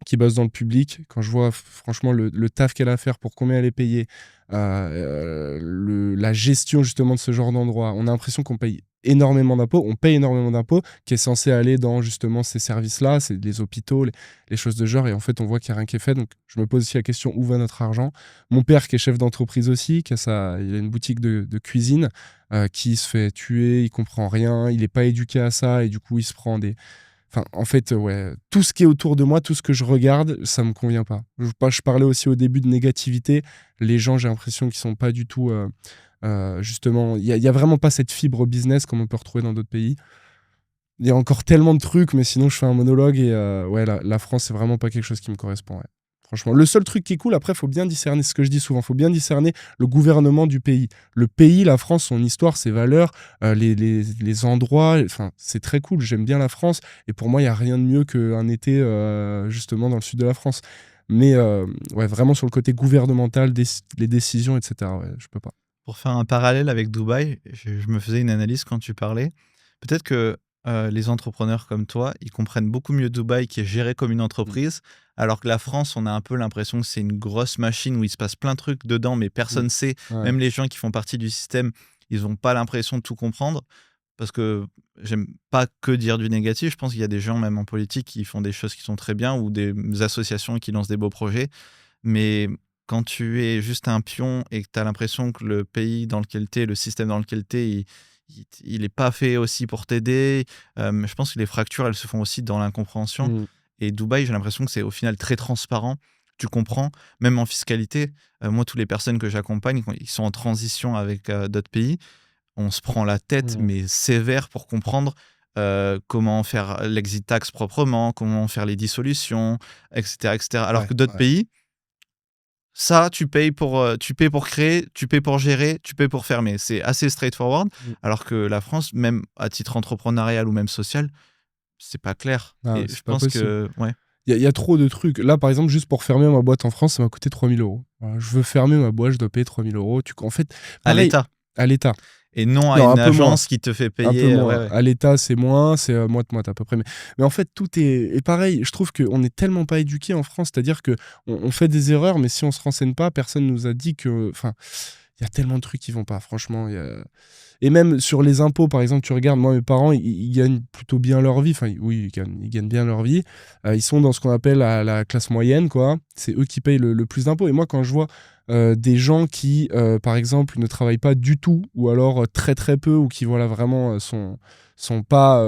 qui bosse dans le public. Quand je vois franchement le taf qu'elle a à faire pour combien elle est payée, la gestion justement de ce genre d'endroit, on a l'impression qu'on paye énormément d'impôts, on paye énormément d'impôts qui est censé aller dans justement ces services-là, c'est les hôpitaux, les choses de genre, et en fait on voit qu'il n'y a rien qui est fait, donc je me pose aussi la question où va notre argent. Mon père qui est chef d'entreprise aussi, il a une boutique de cuisine, qui se fait tuer, il comprend rien, il n'est pas éduqué à ça, et du coup il se prend des... Enfin, en fait, ouais, tout ce qui est autour de moi, tout ce que je regarde, ça me convient pas. Je parlais aussi au début de négativité. Les gens, j'ai l'impression qu'ils sont pas du tout. Justement, y a vraiment pas cette fibre business comme on peut retrouver dans d'autres pays. Il y a encore tellement de trucs, mais sinon, je fais un monologue et ouais, la France, c'est vraiment pas quelque chose qui me correspond. Ouais. Franchement, le seul truc qui est cool, après, faut bien discerner, c'est ce que je dis souvent, faut bien discerner le gouvernement du pays. Le pays, la France, son histoire, ses valeurs, les endroits, enfin, c'est très cool, j'aime bien la France, et pour moi, il n'y a rien de mieux qu'un été, justement, dans le sud de la France. Mais ouais, vraiment sur le côté gouvernemental, les décisions, etc., ouais, je peux pas. Pour faire un parallèle avec Dubaï, je me faisais une analyse quand tu parlais. Peut-être que, les entrepreneurs comme toi, ils comprennent beaucoup mieux Dubaï qui est géré comme une Mm. entreprise, alors que la France, on a un peu l'impression que c'est une grosse machine où il se passe plein de trucs dedans, mais Mm. personne sait. Ouais. Même les gens qui font partie du système, ils ont pas l'impression de tout comprendre. Parce que j'aime pas que dire du négatif. Je pense qu'il y a des gens, même en politique, qui font des choses qui sont très bien ou des associations qui lancent des beaux projets. Mais quand tu es juste un pion et que tu as l'impression que le pays dans lequel tu es, le système dans lequel tu es, il est pas fait aussi pour t'aider. Je pense que les fractures, elles se font aussi dans l'incompréhension. Mm. Et Dubaï, j'ai l'impression que c'est au final très transparent. Tu comprends, même en fiscalité. Moi, toutes les personnes que j'accompagne, quand ils sont en transition avec d'autres pays, on se prend la tête, Mm. mais sévère pour comprendre comment faire l'exit tax proprement, comment faire les dissolutions, etc., etc. Alors Ouais, que d'autres ouais. pays, ça, tu payes pour créer, tu payes pour gérer, tu payes pour fermer. C'est assez straightforward. Mm. Alors que la France, même à titre entrepreneurial ou même social, c'est pas clair. Ah ouais, Et je c'est pas pense possible. que, ouais. Il y a trop de trucs. Là, par exemple, juste pour fermer ma boîte en France, ça m'a coûté 3 000 euros. Voilà, je veux fermer ma boîte, je dois payer 3 000 euros. En fait, À pareil, l'État. à l'État. Et non à Non, un une peu moins. agence qui te fait Un peu payer. Ouais, moins. ouais. À l'État, c'est moins, c'est moite-moite à peu près. Mais en fait, tout est. Et pareil, je trouve qu'on n'est tellement pas éduqué en France. C'est-à-dire qu'on fait des erreurs, mais si on se renseigne pas, personne nous a dit que. Enfin, il y a tellement de trucs qui vont pas, franchement. Et même sur les impôts, par exemple, tu regardes, moi, mes parents, ils gagnent plutôt bien leur vie. Enfin, oui, ils gagnent bien leur vie. Ils sont dans ce qu'on appelle la classe moyenne, quoi. C'est eux qui payent le plus d'impôts. Et moi, quand je vois des gens qui, par exemple, ne travaillent pas du tout, ou alors très très peu, ou qui, voilà, vraiment sont pas.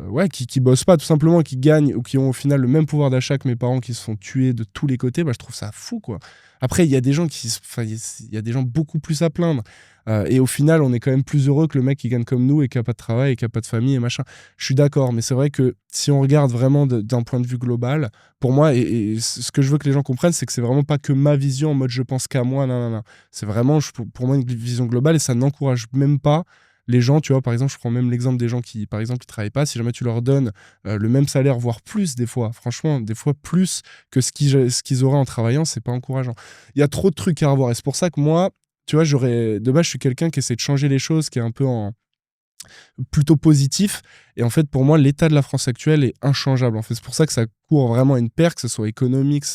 Ouais, qui bossent pas, tout simplement, qui gagnent, ou qui ont au final le même pouvoir d'achat que mes parents qui se font tuer de tous les côtés, bah, je trouve ça fou, quoi. Après, il y a des gens enfin, il y a des gens beaucoup plus à plaindre. Et au final, on est quand même plus heureux que le mec qui gagne comme nous et qui a pas de travail et qui a pas de famille et machin. Je suis d'accord, mais c'est vrai que si on regarde vraiment d'un point de vue global, pour moi, et ce que je veux que les gens comprennent, c'est que c'est vraiment pas que ma vision en mode je pense qu'à moi, non, non, non. C'est vraiment, pour moi, une vision globale et ça n'encourage même pas les gens, tu vois, par exemple, je prends même l'exemple des gens qui, par exemple, qui travaillent pas, si jamais tu leur donnes le même salaire, voire plus des fois, franchement, des fois plus que ce qu'ils auraient en travaillant, c'est pas encourageant. Il y a trop de trucs à revoir et c'est pour ça que moi, tu vois, de base, je suis quelqu'un qui essaie de changer les choses, qui est un peu plutôt positif. Et en fait, pour moi, l'état de la France actuelle est inchangeable. En fait, c'est pour ça que ça court vraiment à une perte, que ce soit économique.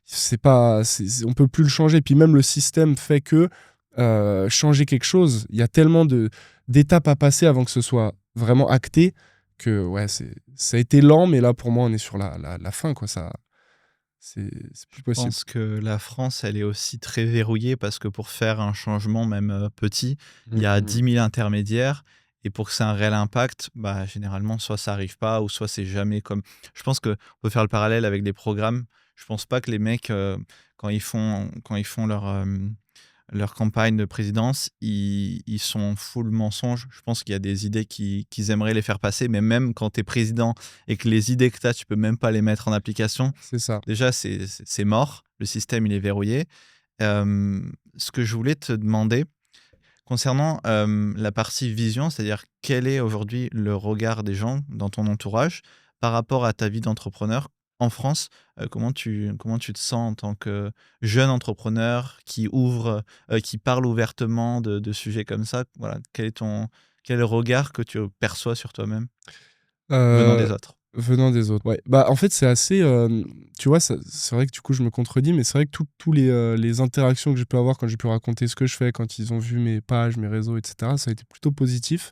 C'est pas, on peut plus le changer. Puis même le système fait que changer quelque chose, il y a tellement d'étapes à passer avant que ce soit vraiment acté que ouais, ça a été lent, mais là, pour moi, on est sur la fin, quoi. C'est plus Je possible. pense que la France, elle est aussi très verrouillée parce que pour faire un changement, même petit, il y a Mhm. 10 000 intermédiaires. Et pour que ça ait un réel impact, bah, généralement, soit ça arrive pas, ou soit c'est jamais comme. Je pense qu'on peut faire le parallèle avec des programmes. Je pense pas que les mecs, quand ils font leur campagne de présidence, ils sont full mensonge. Je pense qu'il y a des idées qu'ils aimeraient les faire passer, mais même quand tu es président et que les idées que tu as, tu peux même pas les mettre en application, C'est ça. déjà, c'est mort. Le système, il est verrouillé. Ce que je voulais te demander, concernant la partie vision, c'est-à-dire quel est aujourd'hui le regard des gens dans ton entourage par rapport à ta vie d'entrepreneur en France, comment tu te sens en tant que jeune entrepreneur qui ouvre, qui parle ouvertement de sujets comme ça. Voilà, quel est le regard que tu perçois sur toi-même venant Euh, des autres? Venant des autres, ouais. Bah, en fait, c'est assez. Tu vois, c'est vrai que du coup, je me contredis, mais c'est vrai que tous les interactions que j'ai pu avoir quand j'ai pu raconter ce que je fais, quand ils ont vu mes pages, mes réseaux, etc., ça a été plutôt positif.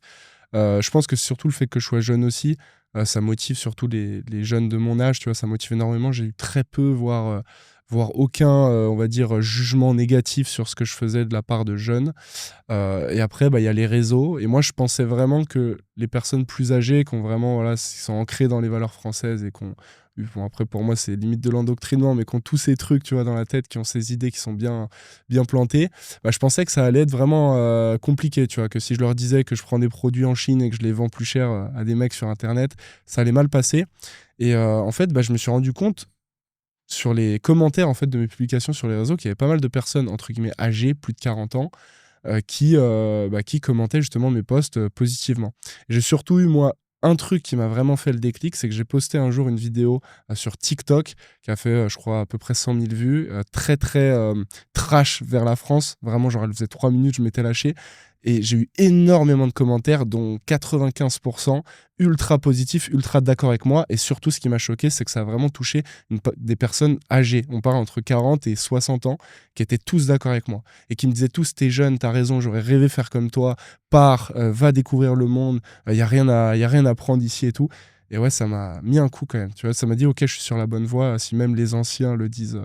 Je pense que c'est surtout le fait que je sois jeune aussi, ça motive surtout les jeunes de mon âge, tu vois, ça motive énormément. J'ai eu très peu, voire aucun, on va dire, jugement négatif sur ce que je faisais de la part de jeunes. Et après, bah, il y a les réseaux. Et moi, je pensais vraiment que les personnes plus âgées, qui ont vraiment, voilà, qui sont ancrées dans les valeurs françaises et qu'on. Bon, après, pour moi, c'est limite de l'endoctrinement, mais qui ont tous ces trucs, tu vois, dans la tête, qui ont ces idées qui sont bien plantées, bah, je pensais que ça allait être vraiment compliqué, tu vois, que si je leur disais que je prends des produits en Chine et que je les vends plus cher à des mecs sur Internet, ça allait mal passer. Et en fait, bah, je me suis rendu compte sur les commentaires en fait, de mes publications sur les réseaux qu'il y avait pas mal de personnes, entre guillemets, âgées, plus de 40 ans, qui commentaient justement mes posts positivement. J'ai surtout eu, moi, un truc qui m'a vraiment fait le déclic, c'est que j'ai posté un jour une vidéo sur TikTok qui a fait, je crois, à peu près 100 000 vues, très, très trash vers la France. Vraiment, genre, elle faisait 3 minutes, je m'étais lâché. Et j'ai eu énormément de commentaires, dont 95% ultra positifs, ultra d'accord avec moi. Et surtout, ce qui m'a choqué, c'est que ça a vraiment touché des personnes âgées. On parle entre 40 et 60 ans, qui étaient tous d'accord avec moi et qui me disaient tous: t'es jeune, t'as raison, j'aurais rêvé faire comme toi, pars, va découvrir le monde, il y a rien à prendre ici et tout. Et ouais, ça m'a mis un coup quand même, tu vois, ça m'a dit: ok, je suis sur la bonne voie, si même les anciens le disent,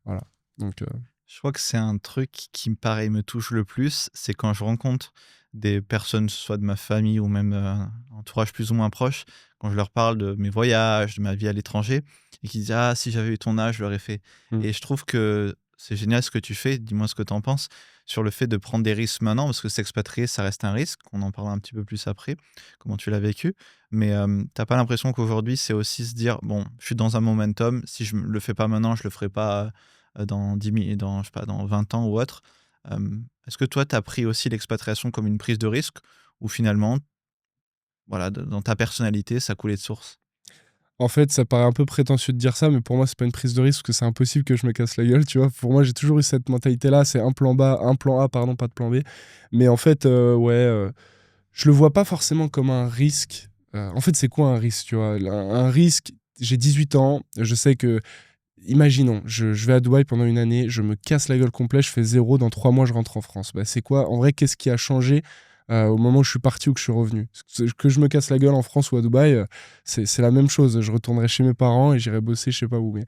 voilà. Donc Je crois que c'est un truc qui me pareil me touche le plus, c'est quand je rencontre des personnes, soit de ma famille ou même entourage plus ou moins proche, quand je leur parle de mes voyages, de ma vie à l'étranger, et qui disent: ah, si j'avais eu ton âge, je l'aurais fait. mm, Et je trouve que c'est génial ce que tu fais, dis-moi ce que tu en penses, sur le fait de prendre des risques maintenant, parce que s'expatrier, ça reste un risque, on en parlera un petit peu plus après, comment tu l'as vécu, mais t'as pas l'impression qu'aujourd'hui, c'est aussi se dire, bon, je suis dans un momentum, si je le fais pas maintenant, je le ferai pas dans 10 000, je sais pas, dans 20 ans ou autre. Est-ce que toi, tu as pris aussi l'expatriation comme une prise de risque ou finalement, voilà, dans ta personnalité, ça coulait de source? En fait, ça paraît un peu prétentieux de dire ça, mais pour moi, c'est pas une prise de risque parce que c'est impossible que je me casse la gueule, tu vois. Pour moi, j'ai toujours eu cette mentalité-là, c'est un plan un plan A, pardon, pas de plan B. Mais en fait, je le vois pas forcément comme un risque. En fait, c'est quoi un risque, tu vois? Un risque, j'ai 18 ans, je sais que, imaginons, je vais à Dubaï pendant une année, je me casse la gueule complet, je fais zéro, dans 3 mois, je rentre en France. Bah, c'est quoi? En vrai, qu'est-ce qui a changé au moment où je suis parti ou que je suis revenu? Que je me casse la gueule en France ou à Dubaï, c'est la même chose. Je retournerai chez mes parents et j'irai bosser, je sais pas où. Mais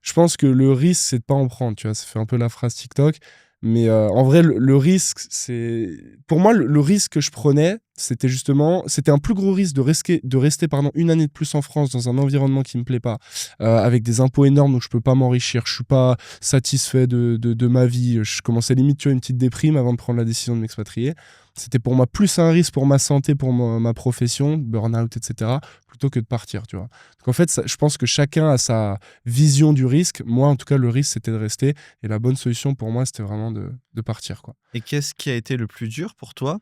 je pense que le risque, c'est de pas en prendre, tu vois. Ça fait un peu la phrase TikTok. Mais en vrai, le risque, c'est. Pour moi, le risque que je prenais, c'était justement. C'était un plus gros risque de rester pardon, une année de plus en France dans un environnement qui me plaît pas, avec des impôts énormes où je peux pas m'enrichir. Je suis pas satisfait de ma vie. Je commençais limite, tu vois, une petite déprime avant de prendre la décision de m'expatrier. C'était pour moi plus un risque pour ma santé, pour ma profession, burn-out, etc., plutôt que de partir, tu vois. Donc en fait, je pense que chacun a sa vision du risque. Moi, en tout cas, le risque, c'était de rester. Et la bonne solution pour moi, c'était vraiment de partir, quoi. Et qu'est-ce qui a été le plus dur pour toi,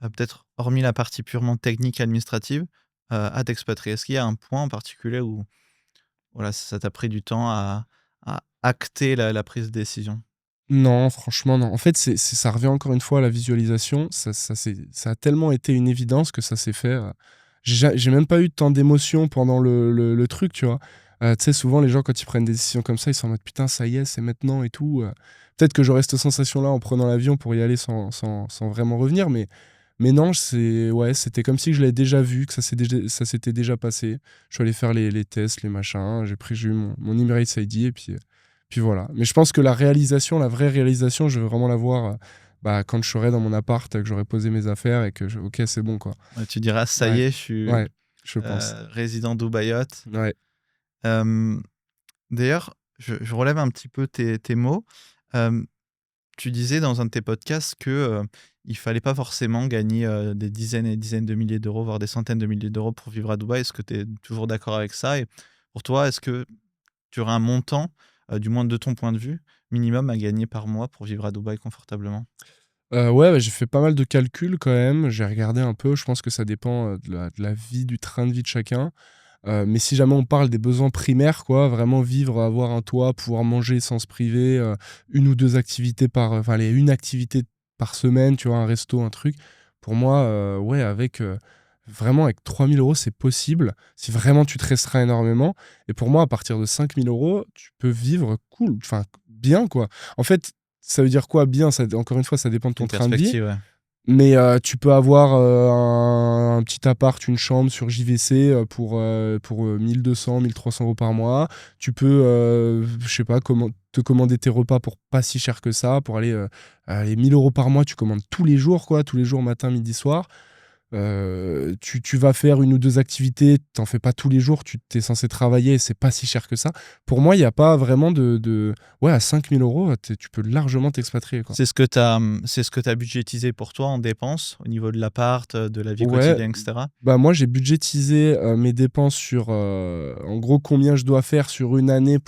peut-être hormis la partie purement technique administrative, à t'expatrier? Est-ce qu'il y a un point en particulier où voilà, ça t'a pris du temps à acter la prise de décision? Non, franchement, non. En fait, ça revient encore une fois à la visualisation. Ça a tellement été une évidence que ça s'est fait. J'ai même pas eu tant d'émotions pendant le truc, tu vois. Tu sais, souvent, les gens, quand ils prennent des décisions comme ça, ils sont en mode putain, ça y est, c'est maintenant et tout. Peut-être que j'aurais cette sensation-là en prenant l'avion pour y aller sans vraiment revenir, mais non, ouais, c'était comme si je l'avais déjà vu, que ça s'était déjà passé. Je suis allé faire les tests, les machins, j'ai eu mon Emirates ID et puis voilà. Mais je pense que la réalisation, la vraie réalisation, je veux vraiment la voir quand je serai dans mon appart, que j'aurai posé mes affaires et que, ok, c'est bon, quoi. Tu diras: «Ça y Ouais, est, je suis, ouais, je pense. résident dubaïote». Ouais. Hem, D'ailleurs, je relève un petit peu tes mots. Hem, Tu disais dans un de tes podcasts que, il fallait pas forcément gagner, des dizaines et dizaines de milliers d'euros, voire des centaines de milliers d'euros pour vivre à Dubaï. Est-ce que tu es toujours d'accord avec ça? Et pour toi, est-ce que tu aurais un montant, du moins de ton point de vue, minimum à gagner par mois pour vivre à Dubaï confortablement? Ouais, j'ai fait pas mal de calculs quand même. J'ai regardé un peu. Je pense que ça dépend de la vie, du train de vie de chacun. Mais si jamais on parle des besoins primaires, quoi, vraiment vivre, avoir un toit, pouvoir manger sans se priver, une ou deux activités enfin, une activité par semaine, tu vois, un resto, un truc. Pour moi, ouais, vraiment avec 3 000 euros, c'est possible. Si vraiment tu te restreins énormément. Et pour moi, à partir de 5 000 euros, tu peux vivre cool, enfin, bien, quoi. En fait, ça veut dire quoi, bien? Encore une fois, ça dépend de ton Une train de vie. perspective, ouais. Mais tu peux avoir un petit appart, une chambre sur JVC pour 1200, 1300 € par mois. Tu peux, je sais pas, te commander tes repas pour pas si cher que ça, pour aller 1 000 € par mois. Tu commandes tous les jours, quoi, tous les jours, matin, midi, soir. Tu vas faire une ou deux activités, t'en fais pas tous les jours, tu t'es censé travailler, c'est pas si cher que ça. Pour moi, il n'y a pas vraiment Ouais, à 5 000 euros, tu peux largement t'expatrier, quoi. C'est ce que tu as budgétisé pour toi en dépenses, au niveau de l'appart, de la vie Ouais, quotidienne et cetera? bah moi j'ai budgétisé mes dépenses sur en gros combien je dois faire sur une année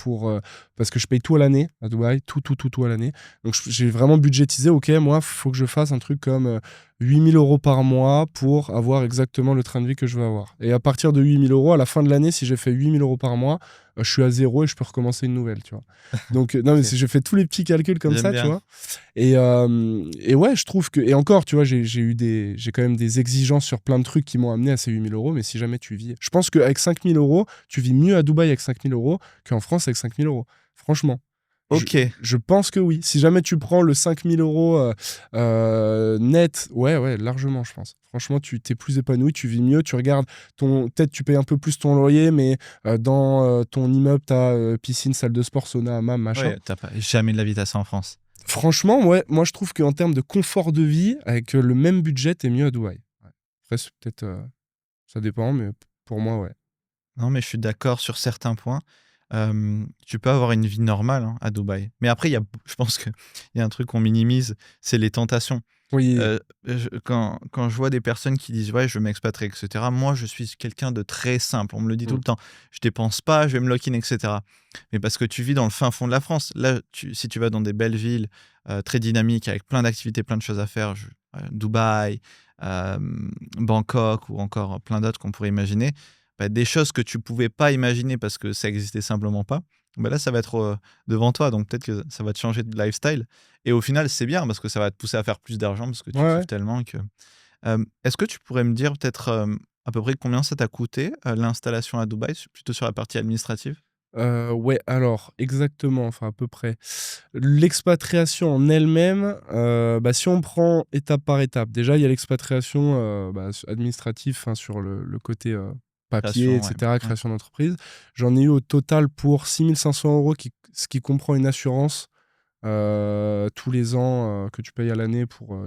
parce que je paye tout à l'année à Dubaï, tout à l'année. Donc j'ai vraiment budgétisé, ok, moi faut que je fasse un truc comme 8 000 € par mois pour avoir exactement le train de vie que je veux avoir. Et à partir de 8 000 € à la fin de l'année, si j'ai fait 8 000 € par mois, je suis à zéro et je peux recommencer une nouvelle, tu vois. Donc non mais OK. j'ai fait tous les petits calculs comme J'aime ça, tu bien. vois. Et ouais, je trouve que. Et encore, tu vois, j'ai quand même des exigences sur plein de trucs qui m'ont amené à ces 8 000 €. Mais si jamais tu vis. Je pense qu'avec 5 000 €, tu vis mieux à Dubaï avec 5 000 € qu'en France avec 5 000 €. Franchement. Je, OK. je pense que oui. Si jamais tu prends le 5 000 € net, ouais, largement, je pense. Franchement, tu t'es plus épanoui, tu vis mieux, tu regardes peut-être tu payes un peu plus ton loyer, mais dans ton immeuble, tu as piscine, salle de sport, sauna, hammam, machin. Ouais, tu pas jamais de la vie ça en France. Franchement, ouais, moi je trouve qu'en termes de confort de vie, avec le même budget, t'es mieux à Dubaï. Ouais. Après, c'est peut-être. Ça dépend, mais pour moi, ouais. Non, mais je suis d'accord sur certains points. Tu peux avoir une vie normale, hein, à Dubaï. Mais après, je pense qu'il y a un truc qu'on minimise, c'est les tentations. Oui. Quand je vois des personnes qui disent: «Ouais, je veux m'expatrier» et cetera, moi, je suis quelqu'un de très simple. On me le dit tout Mm. le temps. Je dépense pas, je vais me lock-in et cetera. Mais parce que tu vis dans le fin fond de la France. Là, si tu vas dans des belles villes, très dynamiques avec plein d'activités, plein de choses à faire, Dubaï, Bangkok ou encore plein d'autres qu'on pourrait imaginer, des choses que tu pouvais pas imaginer parce que ça existait simplement pas, bah là, ça va être devant toi. Donc peut-être que ça va te changer de lifestyle. Et au final, c'est bien parce que ça va te pousser à faire plus d'argent parce que Ouais, tu ouais. kiffes tellement que. Est-ce que tu pourrais me dire peut-être à peu près combien ça t'a coûté l'installation à Dubaï, plutôt sur la partie administrative? Ouais, alors exactement, enfin à peu près. L'expatriation en elle-même, bah, si on prend étape par étape, déjà il y a l'expatriation, bah, administrative, enfin sur le côté, papier et Création, ouais. cetera, Ouais. création d'entreprise. J'en ai eu au total pour 6 500 €, ce qui comprend une assurance tous les ans que tu payes à l'année pour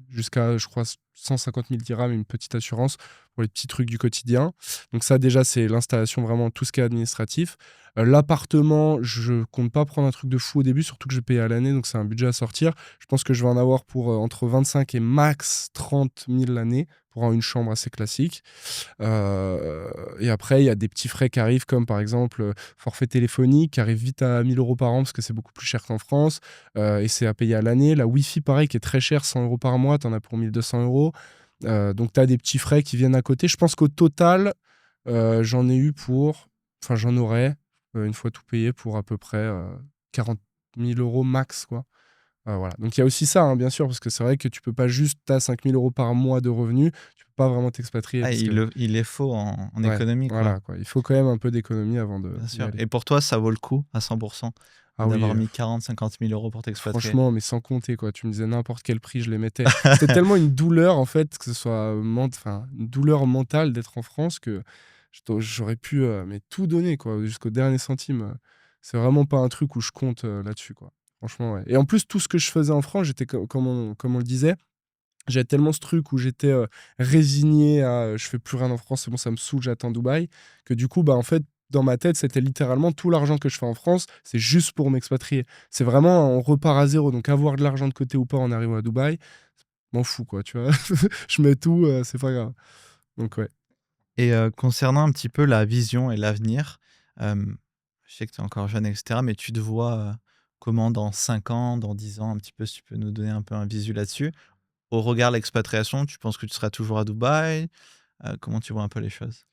jusqu'à, je crois, 150 000 dirhams, une petite assurance pour les petits trucs du quotidien. Donc, ça, déjà, c'est l'installation, vraiment tout ce qui est administratif. L'appartement, je compte pas prendre un truc de fou au début, surtout que je paye à l'année, donc c'est un budget à sortir. Je pense que je vais en avoir pour entre 25 et max 30 000 l'année pour avoir une chambre assez classique. Et après, il y a des petits frais qui arrivent, comme par exemple forfait téléphonique, qui arrive vite à 1 000 € par an parce que c'est beaucoup plus cher qu'en France. Et c'est à payer à l'année. La Wi-Fi, pareil, qui est très cher, 100 € par mois, tu en as pour 1 200 €. Donc, tu as des petits frais qui viennent à côté. Je pense qu'au total, j'en ai eu pour. Enfin, j'en aurais, une fois tout payé, pour à peu près 40 000 € max, quoi. Voilà. Donc il y a aussi ça, hein, bien sûr, parce que c'est vrai que tu peux pas juste, tu as 5 000 € par mois de revenus, tu peux pas vraiment t'expatrier Ah, parce que il est faux en ouais, économie, quoi. voilà, quoi. Il faut quand même un peu d'économie avant Bien d'y sûr. aller. Et pour toi, ça vaut le coup à 100 Ah oui, d'avoir mis 40 000 50 000 € pour t'expatrier? franchement, mais sans compter, quoi. Tu me disais n'importe quel prix, je les mettais. C'était tellement une douleur, en fait, que ce soit enfin, une douleur mentale d'être en France que j'aurais pu mais tout donner, quoi, jusqu'au dernier centime. C'est vraiment pas un truc où je compte là-dessus, quoi. Franchement, ouais. Et en plus, tout ce que je faisais en France, j'étais comme on le disait. J'avais tellement ce truc où j'étais résigné à je fais plus rien en France, c'est bon, ça me saoule, j'attends Dubaï, que du coup, bah, en fait, dans ma tête, c'était littéralement tout l'argent que je fais en France, c'est juste pour m'expatrier. C'est vraiment, on repart à zéro. Donc, avoir de l'argent de côté ou pas en arrivant à Dubaï, m'en fous, quoi, tu vois. Je mets tout, c'est pas grave. Donc, ouais. Et concernant un petit peu la vision et l'avenir, je sais que tu es encore jeune et cetera, mais tu te vois, comment dans 5 ans, dans 10 ans, un petit peu, si tu peux nous donner un peu un visu là-dessus? Au regard de l'expatriation, tu penses que tu seras toujours à Dubaï? Comment tu vois un peu les choses?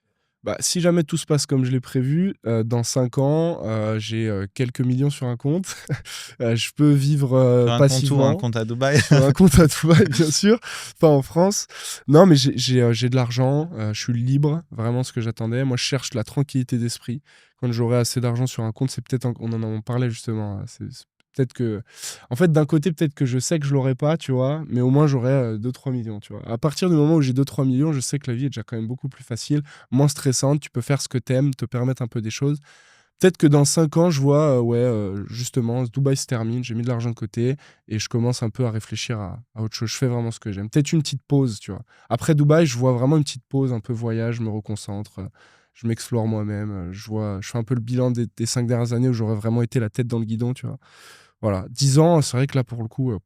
Bah, si jamais tout se passe comme je l'ai prévu, dans 5 ans, j'ai quelques millions sur un compte. Je peux vivre Sur un compte où? Un passivement. compte à Dubaï? Sur un compte à Dubaï, bien sûr, pas en France. Non, mais j'ai de l'argent, je suis libre, vraiment ce que j'attendais. Moi, je cherche la tranquillité d'esprit. Quand j'aurai assez d'argent sur un compte, c'est peut-être on en parlait justement, c'est peut-être que en fait, d'un côté, peut-être que je sais que je l'aurai pas, tu vois? Mais au moins j'aurai, 2-3 millions, tu vois? À partir du moment où j'ai 2-3 millions, je sais que la vie est déjà quand même beaucoup plus facile, moins stressante, tu peux faire ce que t'aimes, te permettre un peu des choses. Peut-être que dans 5 ans, je vois, ouais, justement, Dubaï se termine, j'ai mis de l'argent de côté et je commence un peu à réfléchir à autre chose. Je fais vraiment ce que j'aime. Peut-être une petite pause, tu vois? Après Dubaï, je vois vraiment une petite pause, un peu voyage, je me reconcentre, je m'explore moi-même, je fais un peu le bilan des 5 dernières années où j'aurais vraiment été la tête dans le guidon, tu vois? Voilà, 10 ans, c'est vrai que là, pour le coup, Tu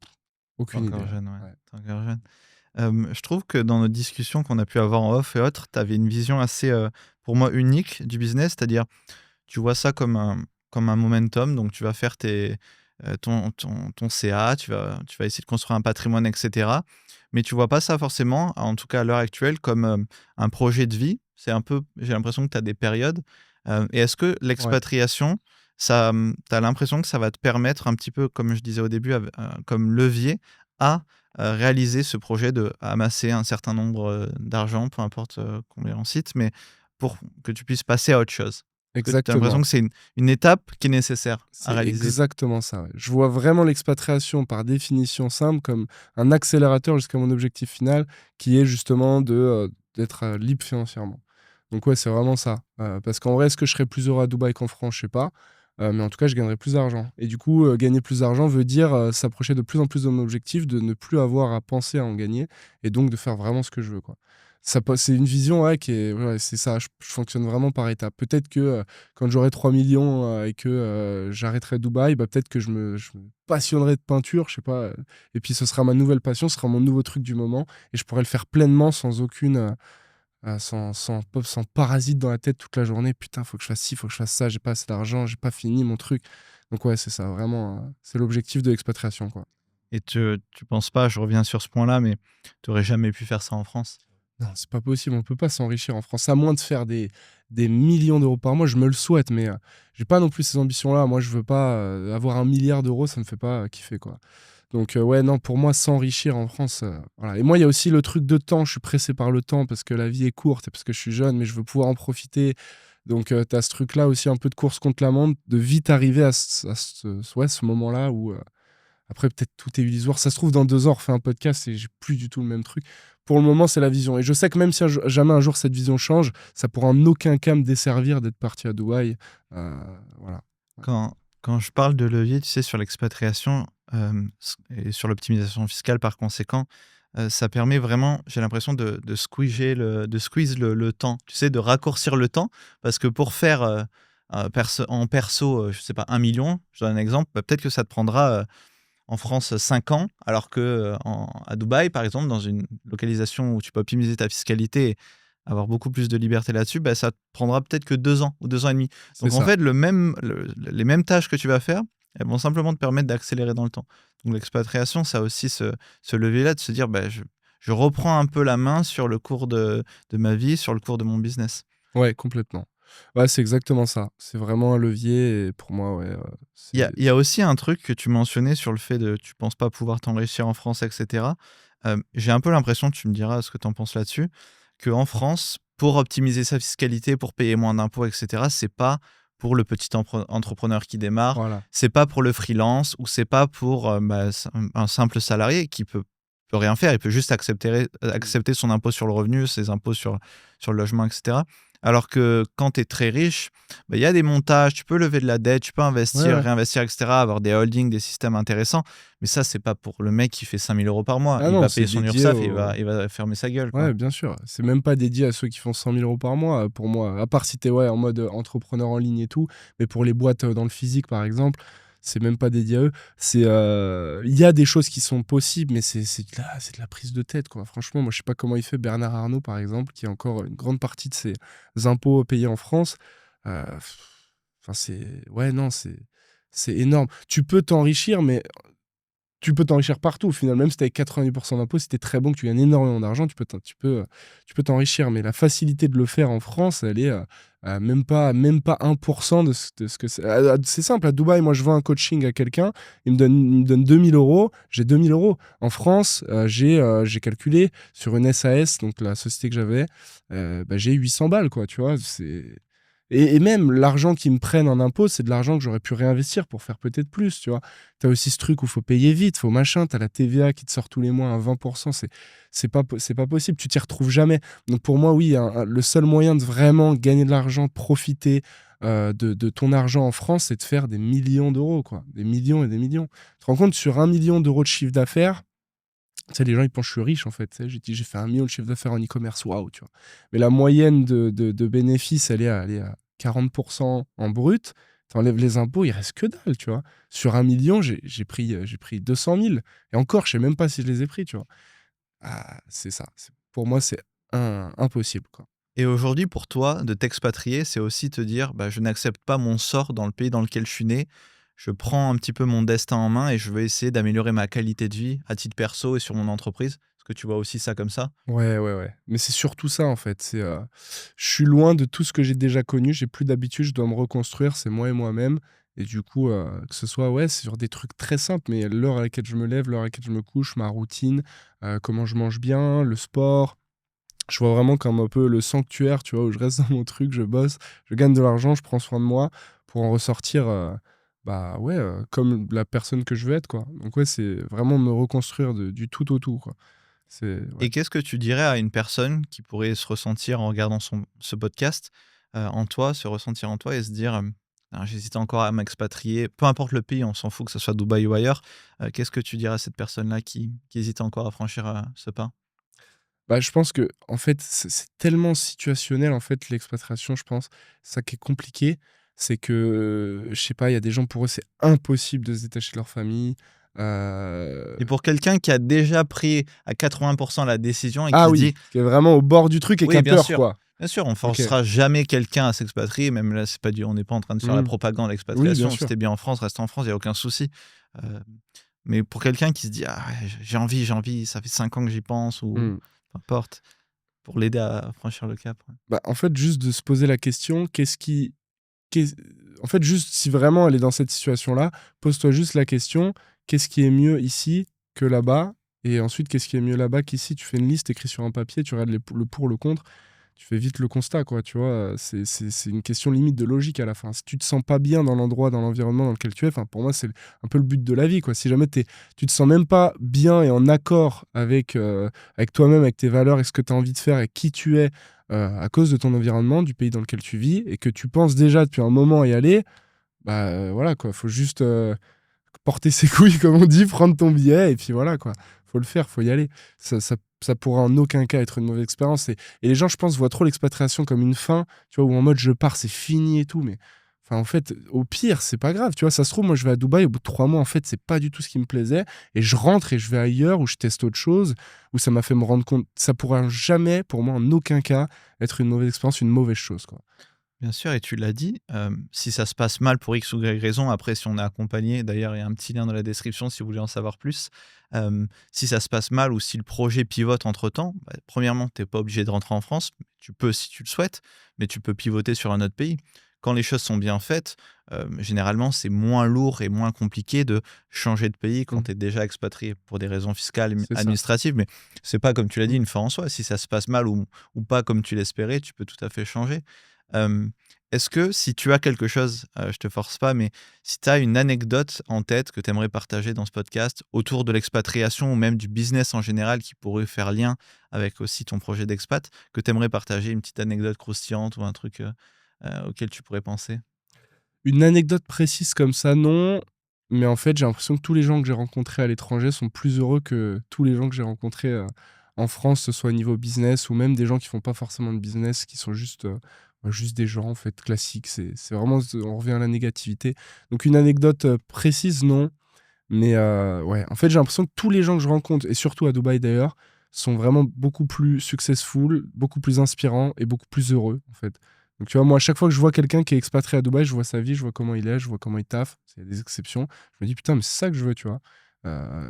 aucune idée, encore jeune, ouais, ouais. tu encore jeune. Je trouve que dans nos discussions qu'on a pu avoir en off et autres, tu avais une vision assez, pour moi, unique du business. C'est-à-dire, tu vois ça comme un momentum, donc tu vas faire ton CA, tu vas essayer de construire un patrimoine et cetera. Mais tu vois pas ça forcément, en tout cas à l'heure actuelle, comme, un projet de vie. C'est un peu, j'ai l'impression que tu as des périodes. Et est-ce que Ouais. l'expatriation, ça, tu as l'impression que ça va te permettre un petit peu, comme je disais au début, comme levier à, réaliser ce projet de amasser un certain nombre, d'argent, peu importe, combien on cite, mais pour que tu puisses passer à autre chose? Est-ce que tu as l'impression Exactement. que c'est une étape qui est nécessaire à C'est réaliser? exactement ça, ouais. Je vois vraiment l'expatriation, par définition simple, comme un accélérateur jusqu'à mon objectif final, qui est justement d'être libre financièrement. Donc ouais, c'est vraiment ça. Parce qu'en vrai, est-ce que je serais plus heureux à Dubaï qu'en France? Je sais pas. Mais en tout cas, je gagnerais plus d'argent. Et du coup, gagner plus d'argent veut dire s'approcher de plus en plus de mon objectif, de ne plus avoir à penser à en gagner, et donc de faire vraiment ce que je veux, quoi. C'est une vision, ouais, qui est, ouais, c'est ça. Je fonctionne vraiment par étapes. Peut-être que quand j'aurai 3 millions et que j'arrêterai Dubaï, bah, peut-être que je me passionnerai de peinture, je sais pas. Et puis ce sera ma nouvelle passion, ce sera mon nouveau truc du moment. Et je pourrais le faire pleinement sans aucune. Sans parasite dans la tête toute la journée. Putain, faut que je fasse ci, faut que je fasse ça, j'ai pas assez d'argent, j'ai pas fini mon truc. Donc, ouais, c'est ça, vraiment. C'est l'objectif de l'expatriation, quoi. Et tu penses pas, je reviens sur ce point-là, mais tu aurais jamais pu faire ça en France? Non, c'est pas possible, on peut pas s'enrichir en France, à moins de faire des millions d'euros par mois. Je me le souhaite, mais j'ai pas non plus ces ambitions-là. Moi, je veux pas avoir 1 milliard d'euros, ça me fait pas kiffer, quoi. Donc, ouais, non, pour moi, s'enrichir en France, voilà. Et moi, il y a aussi le truc de temps. Je suis pressé par le temps parce que la vie est courte et parce que je suis jeune, mais je veux pouvoir en profiter. Donc, tu as ce truc-là aussi, un peu de course contre la montre, de vite arriver ouais, ce moment-là où, après, peut-être tout est illusoire. Ça se trouve, dans 2 ans, on refait un podcast et j'ai plus du tout le même truc. Pour le moment, c'est la vision. Et je sais que même si jamais un jour cette vision change, ça pourra en aucun cas me desservir d'être parti à Dubaï. Voilà. Quand je parle de levier, tu sais, sur l'expatriation et sur l'optimisation fiscale par conséquent, ça permet vraiment, j'ai l'impression, de squeeze le temps, tu sais, de raccourcir le temps. Parce que pour faire en perso, je sais pas, 1 million, je donne un exemple, bah, peut-être que ça te prendra en France 5 ans, alors que à Dubaï, par exemple, dans une localisation où tu peux optimiser ta fiscalité et avoir beaucoup plus de liberté là-dessus, bah, ça te prendra peut-être que 2 ans ou 2 ans et demi. C'est Donc en ça. fait, les mêmes tâches que tu vas faire, elles vont simplement te permettre d'accélérer dans le temps. Donc l'expatriation, ça a aussi ce levier-là de se dire, bah, je reprends un peu la main sur le cours de ma vie, sur le cours de mon business. Ouais, complètement. Ouais, c'est exactement ça. C'est vraiment un levier. Et pour moi, ouais, Il y a aussi un truc que tu mentionnais sur le fait de tu penses pas pouvoir t'enrichir en France, etc. J'ai un peu l'impression, tu me diras ce que tu en penses là-dessus, qu'en France, pour optimiser sa fiscalité, pour payer moins d'impôts, etc., c'est pas pour le petit entrepreneur qui démarre, voilà. c'est pas pour le freelance ou c'est pas pour un simple salarié qui peut rien faire, il peut juste accepter son impôt sur le revenu, ses impôts sur le logement, etc. Alors que quand tu es très riche, bah, il y a des montages, tu peux lever de la dette, tu peux Ouais, investir, ouais. réinvestir, etc., avoir des holdings, des systèmes intéressants. Mais ça, c'est pas pour le mec qui fait 5 000 € par mois. Ah Il non, va c'est payer son dédié URSSAF et au. il va fermer sa gueule, quoi. Ouais, bien sûr. C'est même pas dédié à ceux qui font 100 000 € par mois, pour moi. À part si t'es, ouais, en mode entrepreneur en ligne et tout. Mais pour les boîtes dans le physique, par exemple, c'est même pas dédié à eux. Il y a des choses qui sont possibles, mais c'est de la prise de tête, quoi. Franchement, moi, je sais pas comment il fait Bernard Arnault, par exemple, qui a encore une grande partie de ses impôts payés en France. Euh, Enfin, ouais, non, c'est énorme. Tu peux t'enrichir, mais tu peux t'enrichir partout au final. Même si tu as 90% d'impôts, si tu es très bon, que tu gagnes énormément d'argent, tu peux t'enrichir. Mais la facilité de le faire en France, elle est à même pas 1% de ce que c'est. C'est simple, à Dubaï, moi je vends un coaching à quelqu'un, il me donne 2000 €, j'ai 2000 €. En France, j'ai calculé sur une SAS, donc la société que j'avais, bah, j'ai 800 balles, quoi, tu vois. Et même l'argent qu'ils me prennent en impôts, c'est de l'argent que j'aurais pu réinvestir pour faire peut-être plus, tu vois. Tu as aussi ce truc où il faut payer vite, faut machin, tu as la TVA qui te sort tous les mois à 20%, c'est pas possible, tu t'y retrouves jamais. Donc pour moi, oui, le seul moyen de vraiment gagner de l'argent, profiter de ton argent en France, c'est de faire des millions d'euros, quoi. Des millions et des millions. Tu te rends compte, sur 1 million d'euros de chiffre d'affaires, tu sais, les gens, ils pensent que je suis riche, en fait. Tu sais, j'ai fait 1 million de chiffre d'affaires en e-commerce, waouh, tu vois. Mais la moyenne de bénéfices, elle est à 40% en brut. Tu enlèves les impôts, il reste que dalle, tu vois. Sur 1 million, j'ai pris 200 000. Et encore, je sais même pas si je les ai pris, tu vois. Ah, c'est ça. Pour moi, c'est impossible, quoi. Et aujourd'hui, pour toi, de t'expatrier, c'est aussi te dire, bah, je n'accepte pas mon sort dans le pays dans lequel je suis né. Je prends un petit peu mon destin en main et je veux essayer d'améliorer ma qualité de vie à titre perso et sur mon entreprise. Est-ce que tu vois aussi ça comme ça? Ouais, ouais, ouais. Mais c'est surtout ça, en fait. Je suis loin de tout ce que j'ai déjà connu. J'ai plus d'habitude. Je dois me reconstruire. C'est moi et moi-même. Et du coup, que ce soit, ouais, c'est sur des trucs très simples, mais l'heure à laquelle je me lève, l'heure à laquelle je me couche, ma routine, comment je mange bien, le sport. Je vois vraiment comme un peu le sanctuaire, tu vois, où je reste dans mon truc, je bosse, je gagne de l'argent, je prends soin de moi pour en ressortir, bah ouais, comme la personne que je veux être, quoi. Donc ouais, c'est vraiment me reconstruire du tout au tout, quoi. Ouais. Et qu'est-ce que tu dirais à une personne qui pourrait se ressentir en regardant ce podcast, en toi, se ressentir en toi et se dire, «Ah, j'hésite encore à m'expatrier», peu importe le pays, on s'en fout que ce soit Dubaï ou ailleurs. Qu'est-ce que tu dirais à cette personne-là qui hésite encore à franchir, ce pas? Bah, je pense que en fait, c'est tellement situationnel, en fait, l'expatriation, je pense. Ça qui est compliqué, c'est que, je sais pas, il y a des gens, pour eux, c'est impossible de se détacher de leur famille. Et pour quelqu'un qui a déjà pris à 80 la décision et qui Ah se oui, dit: qui est vraiment au bord du truc et qui «Oui, a peur, quoi. bien sûr, on OK. forcera jamais quelqu'un à s'expatrier», même là, c'est pas du on n'est pas en train de faire la Mmh. propagande de Oui, bien l'expatriation. Si sûr. tu bien en France, reste en France, il y a aucun souci. Heu, mais pour quelqu'un qui se dit: «Ah ouais, j'ai envie, ça fait 5 ans que j'y pense» ou Mmh. peu importe. pour l'aider à franchir le cap. Ouais. Bah, en fait, juste de se poser la question, qu'est- en fait, juste si vraiment elle est dans cette situation-là, pose-toi juste la question, qu'est-ce qui est mieux ici que là-bas? Et ensuite, qu'est-ce qui est mieux là-bas qu'ici? Tu fais une liste, écris sur un papier, tu regardes le pour, le contre, tu fais vite le constat, quoi, tu vois. C'est une question limite de logique à la fin. Si tu te sens pas bien dans l'endroit, dans l'environnement dans lequel tu es, enfin, pour moi, c'est un peu le but de la vie, quoi. Si jamais tu te sens même pas bien et en accord avec toi-même, avec tes valeurs et ce que tu as envie de faire et qui tu es, à cause de ton environnement, du pays dans lequel tu vis, et que tu penses déjà depuis un moment y aller, bah voilà quoi, faut juste porter ses couilles comme on dit, prendre ton billet et puis voilà quoi, faut le faire, faut y aller. Ça pourra en aucun cas être une mauvaise expérience et les gens je pense voient trop l'expatriation comme une fin, tu vois, où en mode je pars, c'est fini et tout, mais enfin en fait au pire c'est pas grave, tu vois, ça se trouve moi je vais à Dubaï au bout de 3 mois en fait c'est pas du tout ce qui me plaisait et je rentre et je vais ailleurs où je teste autre chose, où ça m'a fait me rendre compte, ça pourra jamais pour moi en aucun cas être une mauvaise expérience, une mauvaise chose quoi. Bien sûr, et tu l'as dit, si ça se passe mal pour X ou Y raison, après si on est accompagné, d'ailleurs il y a un petit lien dans la description si vous voulez en savoir plus. Si ça se passe mal ou si le projet pivote entre-temps, bah, premièrement, tu es pas obligé de rentrer en France, tu peux si tu le souhaites, mais tu peux pivoter sur un autre pays. Quand les choses sont bien faites, généralement c'est moins lourd et moins compliqué de changer de pays quand Mm. tu es déjà expatrié pour des raisons fiscales, C'est ça. administratives, mais c'est pas comme tu l'as dit Mm. une fin en soi. Si ça se passe mal ou pas comme tu l'espérais, tu peux tout à fait changer. Hem, Est-ce que si tu as quelque chose, je te force pas, mais si tu as une anecdote en tête que tu aimerais partager dans ce podcast autour de l'expatriation ou même du business en général qui pourrait faire lien avec aussi ton projet d'expat, que tu aimerais partager, une petite anecdote croustillante ou un truc, auquel tu pourrais penser? Une anecdote précise comme ça, non. Mais en fait, j'ai l'impression que tous les gens que j'ai rencontrés à l'étranger sont plus heureux que tous les gens que j'ai rencontrés en France, que ce soit au niveau business ou même des gens qui font pas forcément de business, qui sont juste des gens en fait classiques. C'est vraiment, on revient à la négativité. Donc une anecdote précise, non. Mais ouais, en fait, j'ai l'impression que tous les gens que je rencontre, et surtout à Dubaï d'ailleurs, sont vraiment beaucoup plus successful, beaucoup plus inspirants et beaucoup plus heureux, en fait. Donc, tu vois, moi, à chaque fois que je vois quelqu'un qui est expatrié à Dubaï, je vois sa vie, je vois comment il est, je vois comment il taffe. Il y a des exceptions. Je me dis, putain, mais c'est ça que je veux, tu vois.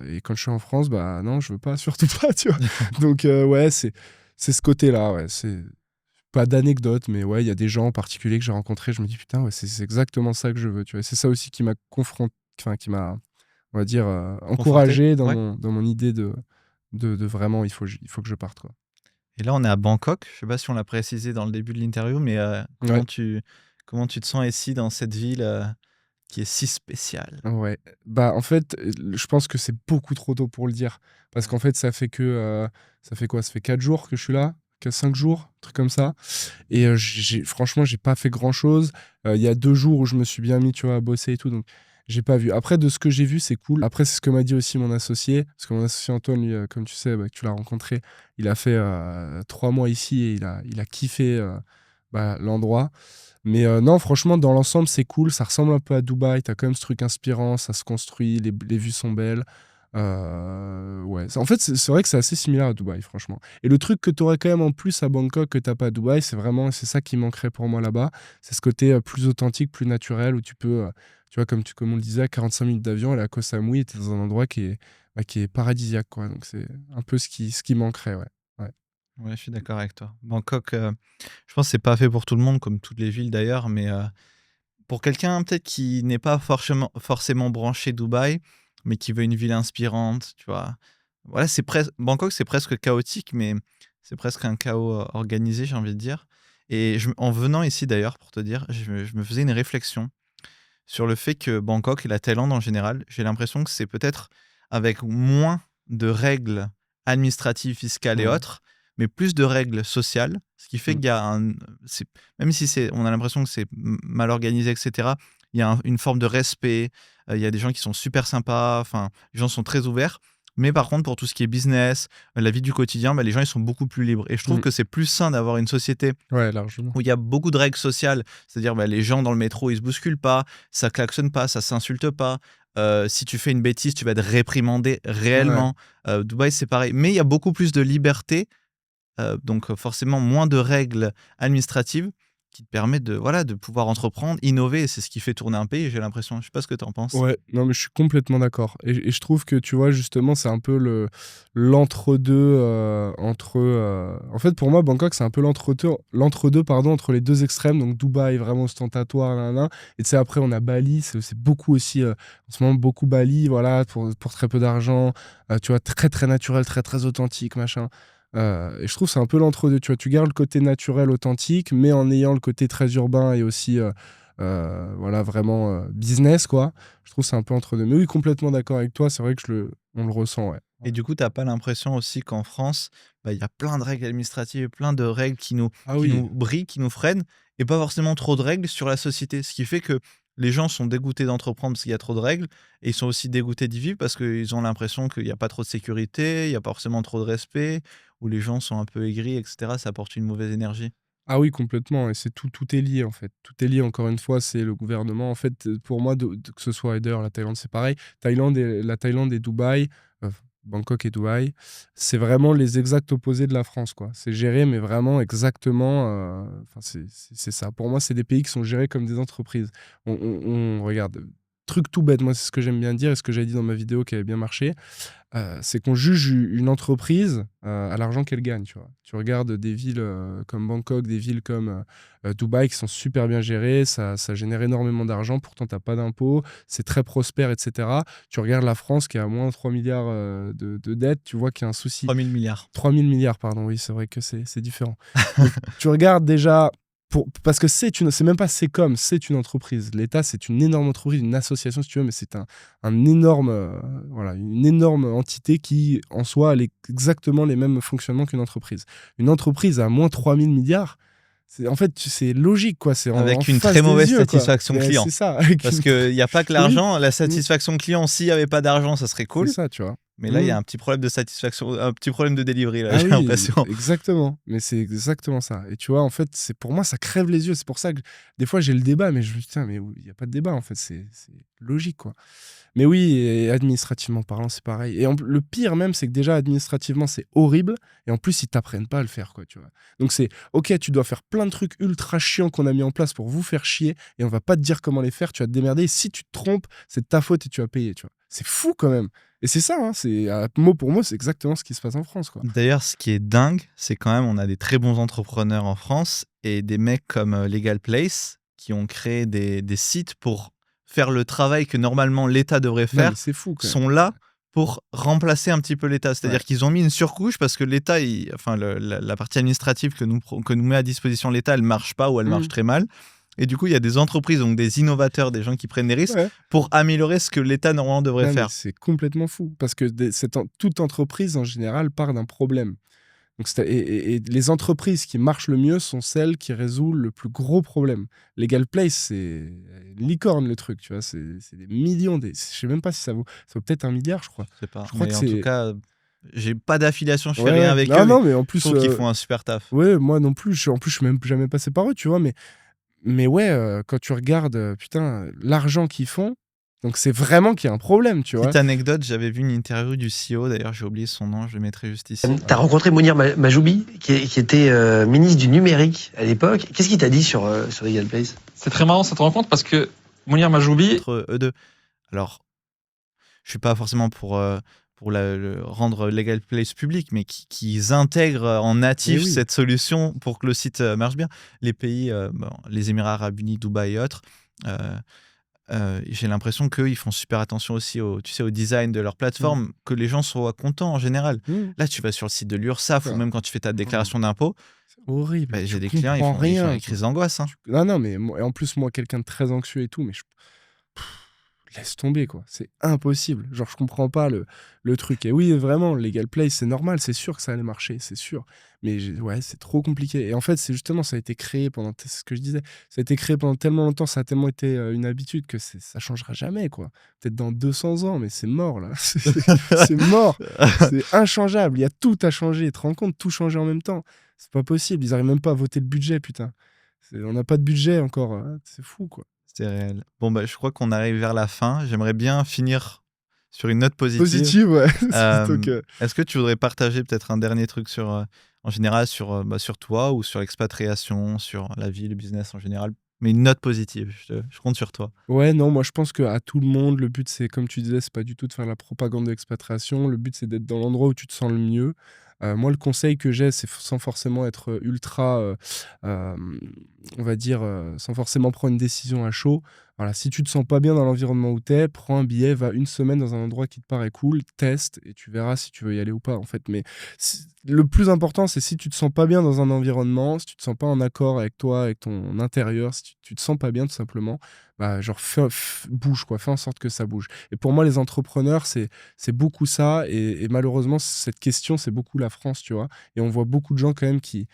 Et quand je suis en France, bah non, je veux pas, surtout pas, tu vois. Donc, ouais, c'est ce côté-là, ouais. C'est pas d'anecdote, mais ouais, il y a des gens en particulier que j'ai rencontrés. Je me dis, putain, ouais, c'est exactement ça que je veux, tu vois. Et c'est ça aussi qui m'a confronté, enfin, qui m'a on va dire, Conforté? encouragé dans Ouais. mon idée de vraiment, il faut que je parte, quoi. Et là, on est à Bangkok. Je sais pas si on l'a précisé dans le début de l'interview, mais Ouais, comment tu te sens ici dans cette ville, qui est si spéciale? ouais. Bah, en fait, je pense que c'est beaucoup trop tôt pour le dire. Parce Ouais. qu'en fait, ça fait quoi? Ça fait 4 jours que je suis là? 5 jours? Un truc comme ça. Et franchement, j'ai pas fait grand-chose. Il y a 2 jours où je me suis bien mis, tu vois, à bosser et tout, donc j'ai pas vu. Après, de ce que j'ai vu, c'est cool. Après, c'est ce que m'a dit aussi mon associé, parce que mon associé Antoine, lui, comme tu sais, bah, que tu l'as rencontré, il a fait 3 mois ici et il a kiffé bah, l'endroit. Mais non, franchement, dans l'ensemble, c'est cool. Ça ressemble un peu à Dubaï. T'as quand même ce truc inspirant, ça se construit, les vues sont belles. Ouais. En fait, c'est vrai que c'est assez similaire à Dubaï, franchement. Et le truc que tu aurais quand même en plus à Bangkok que t'as pas à Dubaï, c'est ça qui manquerait pour moi là-bas. C'est ce côté plus authentique, plus naturel, où tu peux, tu vois, comme on le disait, à 45 minutes d'avion, aller à Koh Samui, et t'es dans un endroit qui est paradisiaque, quoi. Donc c'est un peu ce qui manquerait, ouais. Ouais. Ouais, je suis d'accord avec toi. Bangkok, je pense que c'est pas fait pour tout le monde, comme toutes les villes d'ailleurs, mais pour quelqu'un peut-être qui n'est pas forcément branché Dubaï, mais qui veut une ville inspirante, tu vois? Voilà, Bangkok, c'est presque chaotique, mais c'est presque un chaos, organisé, j'ai envie de dire. Et en venant ici d'ailleurs, pour te dire, je me faisais une réflexion sur le fait que Bangkok et la Thaïlande en général, j'ai l'impression que c'est peut-être avec moins de règles administratives, fiscales et Mhm. autres, mais plus de règles sociales, ce qui fait Mhm. qu'il y a même si on a l'impression que c'est mal organisé, etc., il y a une forme de respect, il y a des gens qui sont super sympas, enfin, les gens sont très ouverts. Mais par contre, pour tout ce qui est business, la vie du quotidien, bah, les gens ils sont beaucoup plus libres. Et je trouve Mhm. que c'est plus sain d'avoir une société Ouais, largement. où il y a beaucoup de règles sociales, c'est-à-dire bah, les gens dans le métro, ils se bousculent pas, ça klaxonne pas, ça s'insulte pas. Si tu fais une bêtise, tu vas être réprimandé Ouais. réellement. Dubaï, c'est pareil. Mais il y a beaucoup plus de liberté, donc forcément moins de règles administratives. qui te permet de pouvoir entreprendre, innover. Et c'est ce qui fait tourner un pays, j'ai l'impression. Je sais pas ce que tu en penses. Ouais, non, mais je suis complètement d'accord. Et je trouve que, tu vois, justement, c'est un peu l'entre-deux En fait, pour moi, Bangkok, c'est un peu l'entre-deux, pardon, entre les deux extrêmes. Donc, Dubaï, vraiment ostentatoire, nan. Et tu sais, après, on a Bali. C'est beaucoup aussi, en ce moment, beaucoup Bali, voilà, pour très peu d'argent. Tu vois, très, très naturel, très, très authentique, machin. Et je trouve que c'est un peu l'entre-deux. Tu vois, tu gardes le côté naturel, authentique, mais en ayant le côté très urbain et aussi, voilà, vraiment business, quoi. Je trouve que c'est un peu entre deux. Mais oui, complètement d'accord avec toi. C'est vrai que on le ressent, ouais. Et du coup, t'as pas l'impression aussi qu'en France, il y a plein de règles administratives, et plein de règles Ah qui oui, nous brillent, qui nous freinent, et pas forcément trop de règles sur la société. Ce qui fait que les gens sont dégoûtés d'entreprendre parce qu'il y a trop de règles, et ils sont aussi dégoûtés d'y vivre parce qu'ils ont l'impression qu'il n'y a pas trop de sécurité, il n'y a pas forcément trop de respect, ou les gens sont un peu aigris, etc. Ça apporte une mauvaise énergie. ah oui, complètement. Et c'est tout est lié, en fait. Tout est lié, encore une fois, c'est le gouvernement. En fait, pour moi, que ce soit, et d'ailleurs, la Thaïlande, c'est pareil. La Thaïlande et Dubaï, euh, Bangkok et Dubaï, c'est vraiment les exacts opposés de la France, quoi. C'est géré, mais vraiment exactement. Enfin, c'est ça. Pour moi, c'est des pays qui sont gérés comme des entreprises. Regarde, truc tout bête, moi, c'est ce que j'aime bien dire et ce que j'ai dit dans ma vidéo qui avait bien marché. C'est qu'on juge une entreprise à l'argent qu'elle gagne, tu vois. Tu regardes des villes comme Bangkok, des villes comme Dubaï qui sont super bien gérées, ça génère énormément d'argent, pourtant tu n'as pas d'impôts, c'est très prospère, etc. Tu regardes la France qui a moins 3 milliards de dettes, tu vois qu'il y a un souci. 3 000 milliards. 3000 milliards, pardon, oui, c'est vrai que c'est différent. Donc, tu regardes déjà, parce que c'est même pas c'est une entreprise. L'État, c'est une énorme entreprise, une association, si tu veux, mais c'est un énorme, voilà, une énorme entité qui, en soi, a exactement les mêmes fonctionnements qu'une entreprise. Une entreprise à moins 3000 milliards, en fait, c'est logique, quoi. C'est en Avec une face très des mauvaise yeux, quoi. satisfaction Mais client. c'est ça. Parce qu'il n'y a pas que Oui. l'argent, la satisfaction client, s'il n'y avait pas d'argent, ça serait C'est cool. ça, tu vois. Mais là, il y a un petit problème de satisfaction, un petit problème de delivery, là, Ah j'ai oui, l'impression. exactement. Mais c'est exactement ça. Et tu vois, en fait, pour moi, ça crève les yeux. C'est pour ça que des fois, j'ai le débat, mais je me dis, tiens, mais il n'y a pas de débat, en fait. C'est logique, quoi. Mais oui, et administrativement parlant, c'est pareil. Et le pire même, c'est que déjà, administrativement, c'est horrible. Et en plus, ils t'apprennent pas à le faire, quoi, tu vois. Donc c'est, ok, tu dois faire plein de trucs ultra chiants qu'on a mis en place pour vous faire chier. Et on va pas te dire comment les faire. Tu vas te démerder. Et si tu te trompes, c'est de ta faute et tu vas payer, tu vois. C'est fou, quand même. Et c'est ça, hein, mot pour mot, c'est exactement ce qui se passe en France, quoi. D'ailleurs, ce qui est dingue, c'est quand même, on a des très bons entrepreneurs en France et des mecs comme Legal Place qui ont créé des sites pour faire le travail que normalement l'État devrait Non, mais faire, c'est fou, quand même. sont là pour remplacer un petit peu l'État. C'est-à-dire Ouais. qu'ils ont mis une surcouche parce que l'État, enfin, la partie administrative que nous met à disposition l'État, elle marche pas ou elle marche très mal. Et du coup, il y a des entreprises, donc des innovateurs, des gens qui prennent des risques Ouais. pour améliorer ce que l'État normalement devrait Non, mais faire. c'est complètement fou. Parce que toute entreprise, en général, part d'un problème. Donc, et les entreprises qui marchent le mieux sont celles qui résolvent le plus gros problème. Legal Place, c'est une licorne, le truc, tu vois. C'est des millions. Je sais même pas si ça vaut peut-être 1 milliard, je crois. Je sais pas. Je crois Mais que en tout c'est. cas, j'ai pas d'affiliation, je fais Ouais, rien ouais. avec Non, eux, mais non, mais en je plus. trouve qu'ils font un super taf. Ouais, moi non plus. En plus, je suis même jamais passé par eux, tu vois. Mais ouais, quand tu regardes, putain, l'argent qu'ils font, donc c'est vraiment qu'il y a un problème, tu vois. Petite anecdote, j'avais vu une interview du CEO, d'ailleurs j'ai oublié son nom, je le mettrai juste ici. Tu as rencontré Mounir Majoubi, qui était ministre du numérique à l'époque. Qu'est-ce qu'il t'a dit sur Legal Place? C'est très marrant cette rencontre parce que Mounir Majoubi, Entre eux deux. Alors, je suis pas forcément pour rendre Legal Place public, mais qu'ils intègrent en natif Mais oui. cette solution pour que le site marche bien. Les pays, les Émirats Arabes Unis, Dubaï et autres, j'ai l'impression qu'ils font super attention aussi au design de leur plateforme, que les gens soient contents en général. Là, tu vas sur le site de l'URSSAF ou même quand tu fais ta déclaration d'impôt, C'est horrible. j'ai Tu des clients, ils comprends font rien. des crises d'angoisse. Hein. Non, mais et en plus, moi, quelqu'un de très anxieux et tout, mais laisse tomber, quoi. C'est impossible. Genre, je comprends pas le truc. Et oui, vraiment, Legal Place, c'est normal, c'est sûr que ça allait marcher, c'est sûr. Mais ouais, c'est trop compliqué. Et en fait, c'est justement, ça a été créé pendant, c'est ce que je disais, ça a été créé pendant tellement longtemps, ça a tellement été une habitude que ça changera jamais, quoi. Peut-être dans 200 ans, mais c'est mort, là. C'est mort. C'est inchangeable. Il y a tout à changer. Tu te rends compte, tout changer en même temps. C'est pas possible. Ils arrivent même pas à voter le budget, putain. On n'a pas de budget encore. Hein. C'est fou, quoi. C'est réel. Bon, je crois qu'on arrive vers la fin. J'aimerais bien finir sur une note positive. Positive, ouais. Est-ce que tu voudrais partager peut-être un dernier truc sur en général sur toi ou sur l'expatriation, sur la vie, le business en général. Mais une note positive, je compte sur toi. Ouais, non, moi je pense qu'à tout le monde, le but c'est, comme tu disais, c'est pas du tout de faire la propagande de l'expatriation. Le but c'est d'être dans l'endroit où tu te sens le mieux. Moi, le conseil que j'ai, c'est sans forcément être ultra, euh, on va dire, sans forcément prendre une décision à chaud. Voilà, si tu te sens pas bien dans l'environnement où t'es, prends un billet, va une semaine dans un endroit qui te paraît cool, teste et tu verras si tu veux y aller ou pas en fait. Mais le plus important, c'est si tu te sens pas bien dans un environnement, si tu te sens pas en accord avec toi, avec ton intérieur, si tu te sens pas bien tout simplement, bah genre bouge quoi, fais en sorte que ça bouge. Et pour moi, les entrepreneurs, c'est beaucoup ça. Et malheureusement, cette question, c'est beaucoup la France, tu vois. Et on voit beaucoup de gens quand même qui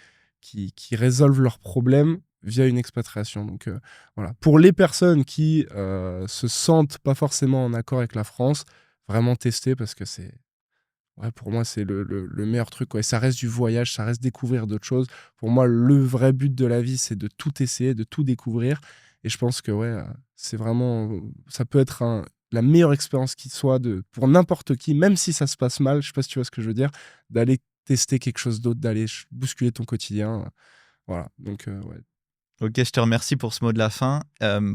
résolvent leurs problèmes via une expatriation. Donc voilà. Pour les personnes qui se sentent pas forcément en accord avec la France, vraiment tester parce que c'est. Ouais, pour moi, c'est le meilleur truc, quoi. Et ça reste du voyage, ça reste découvrir d'autres choses. Pour moi, le vrai but de la vie, c'est de tout essayer, de tout découvrir. Et je pense que ouais, c'est vraiment, ça peut être la meilleure expérience qui soit pour n'importe qui, même si ça se passe mal, je sais pas si tu vois ce que je veux dire, d'aller tester quelque chose d'autre, d'aller bousculer ton quotidien. Voilà, donc ouais. Ok, je te remercie pour ce mot de la fin.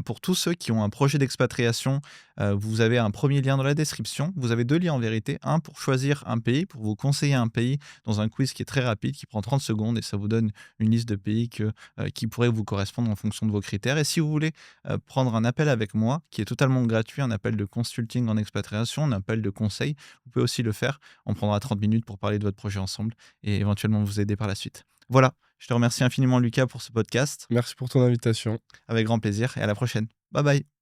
Pour tous ceux qui ont un projet d'expatriation, vous avez un premier lien dans la description. Vous avez 2 liens en vérité. Un pour choisir un pays, pour vous conseiller un pays dans un quiz qui est très rapide, qui prend 30 secondes et ça vous donne une liste de pays qui pourraient vous correspondre en fonction de vos critères. Et si vous voulez prendre un appel avec moi, qui est totalement gratuit, un appel de consulting en expatriation, un appel de conseil, vous pouvez aussi le faire. On prendra 30 minutes pour parler de votre projet ensemble et éventuellement vous aider par la suite. Voilà, je te remercie infiniment Lucas pour ce podcast. Merci pour ton invitation. Avec grand plaisir et à la prochaine. Bye bye.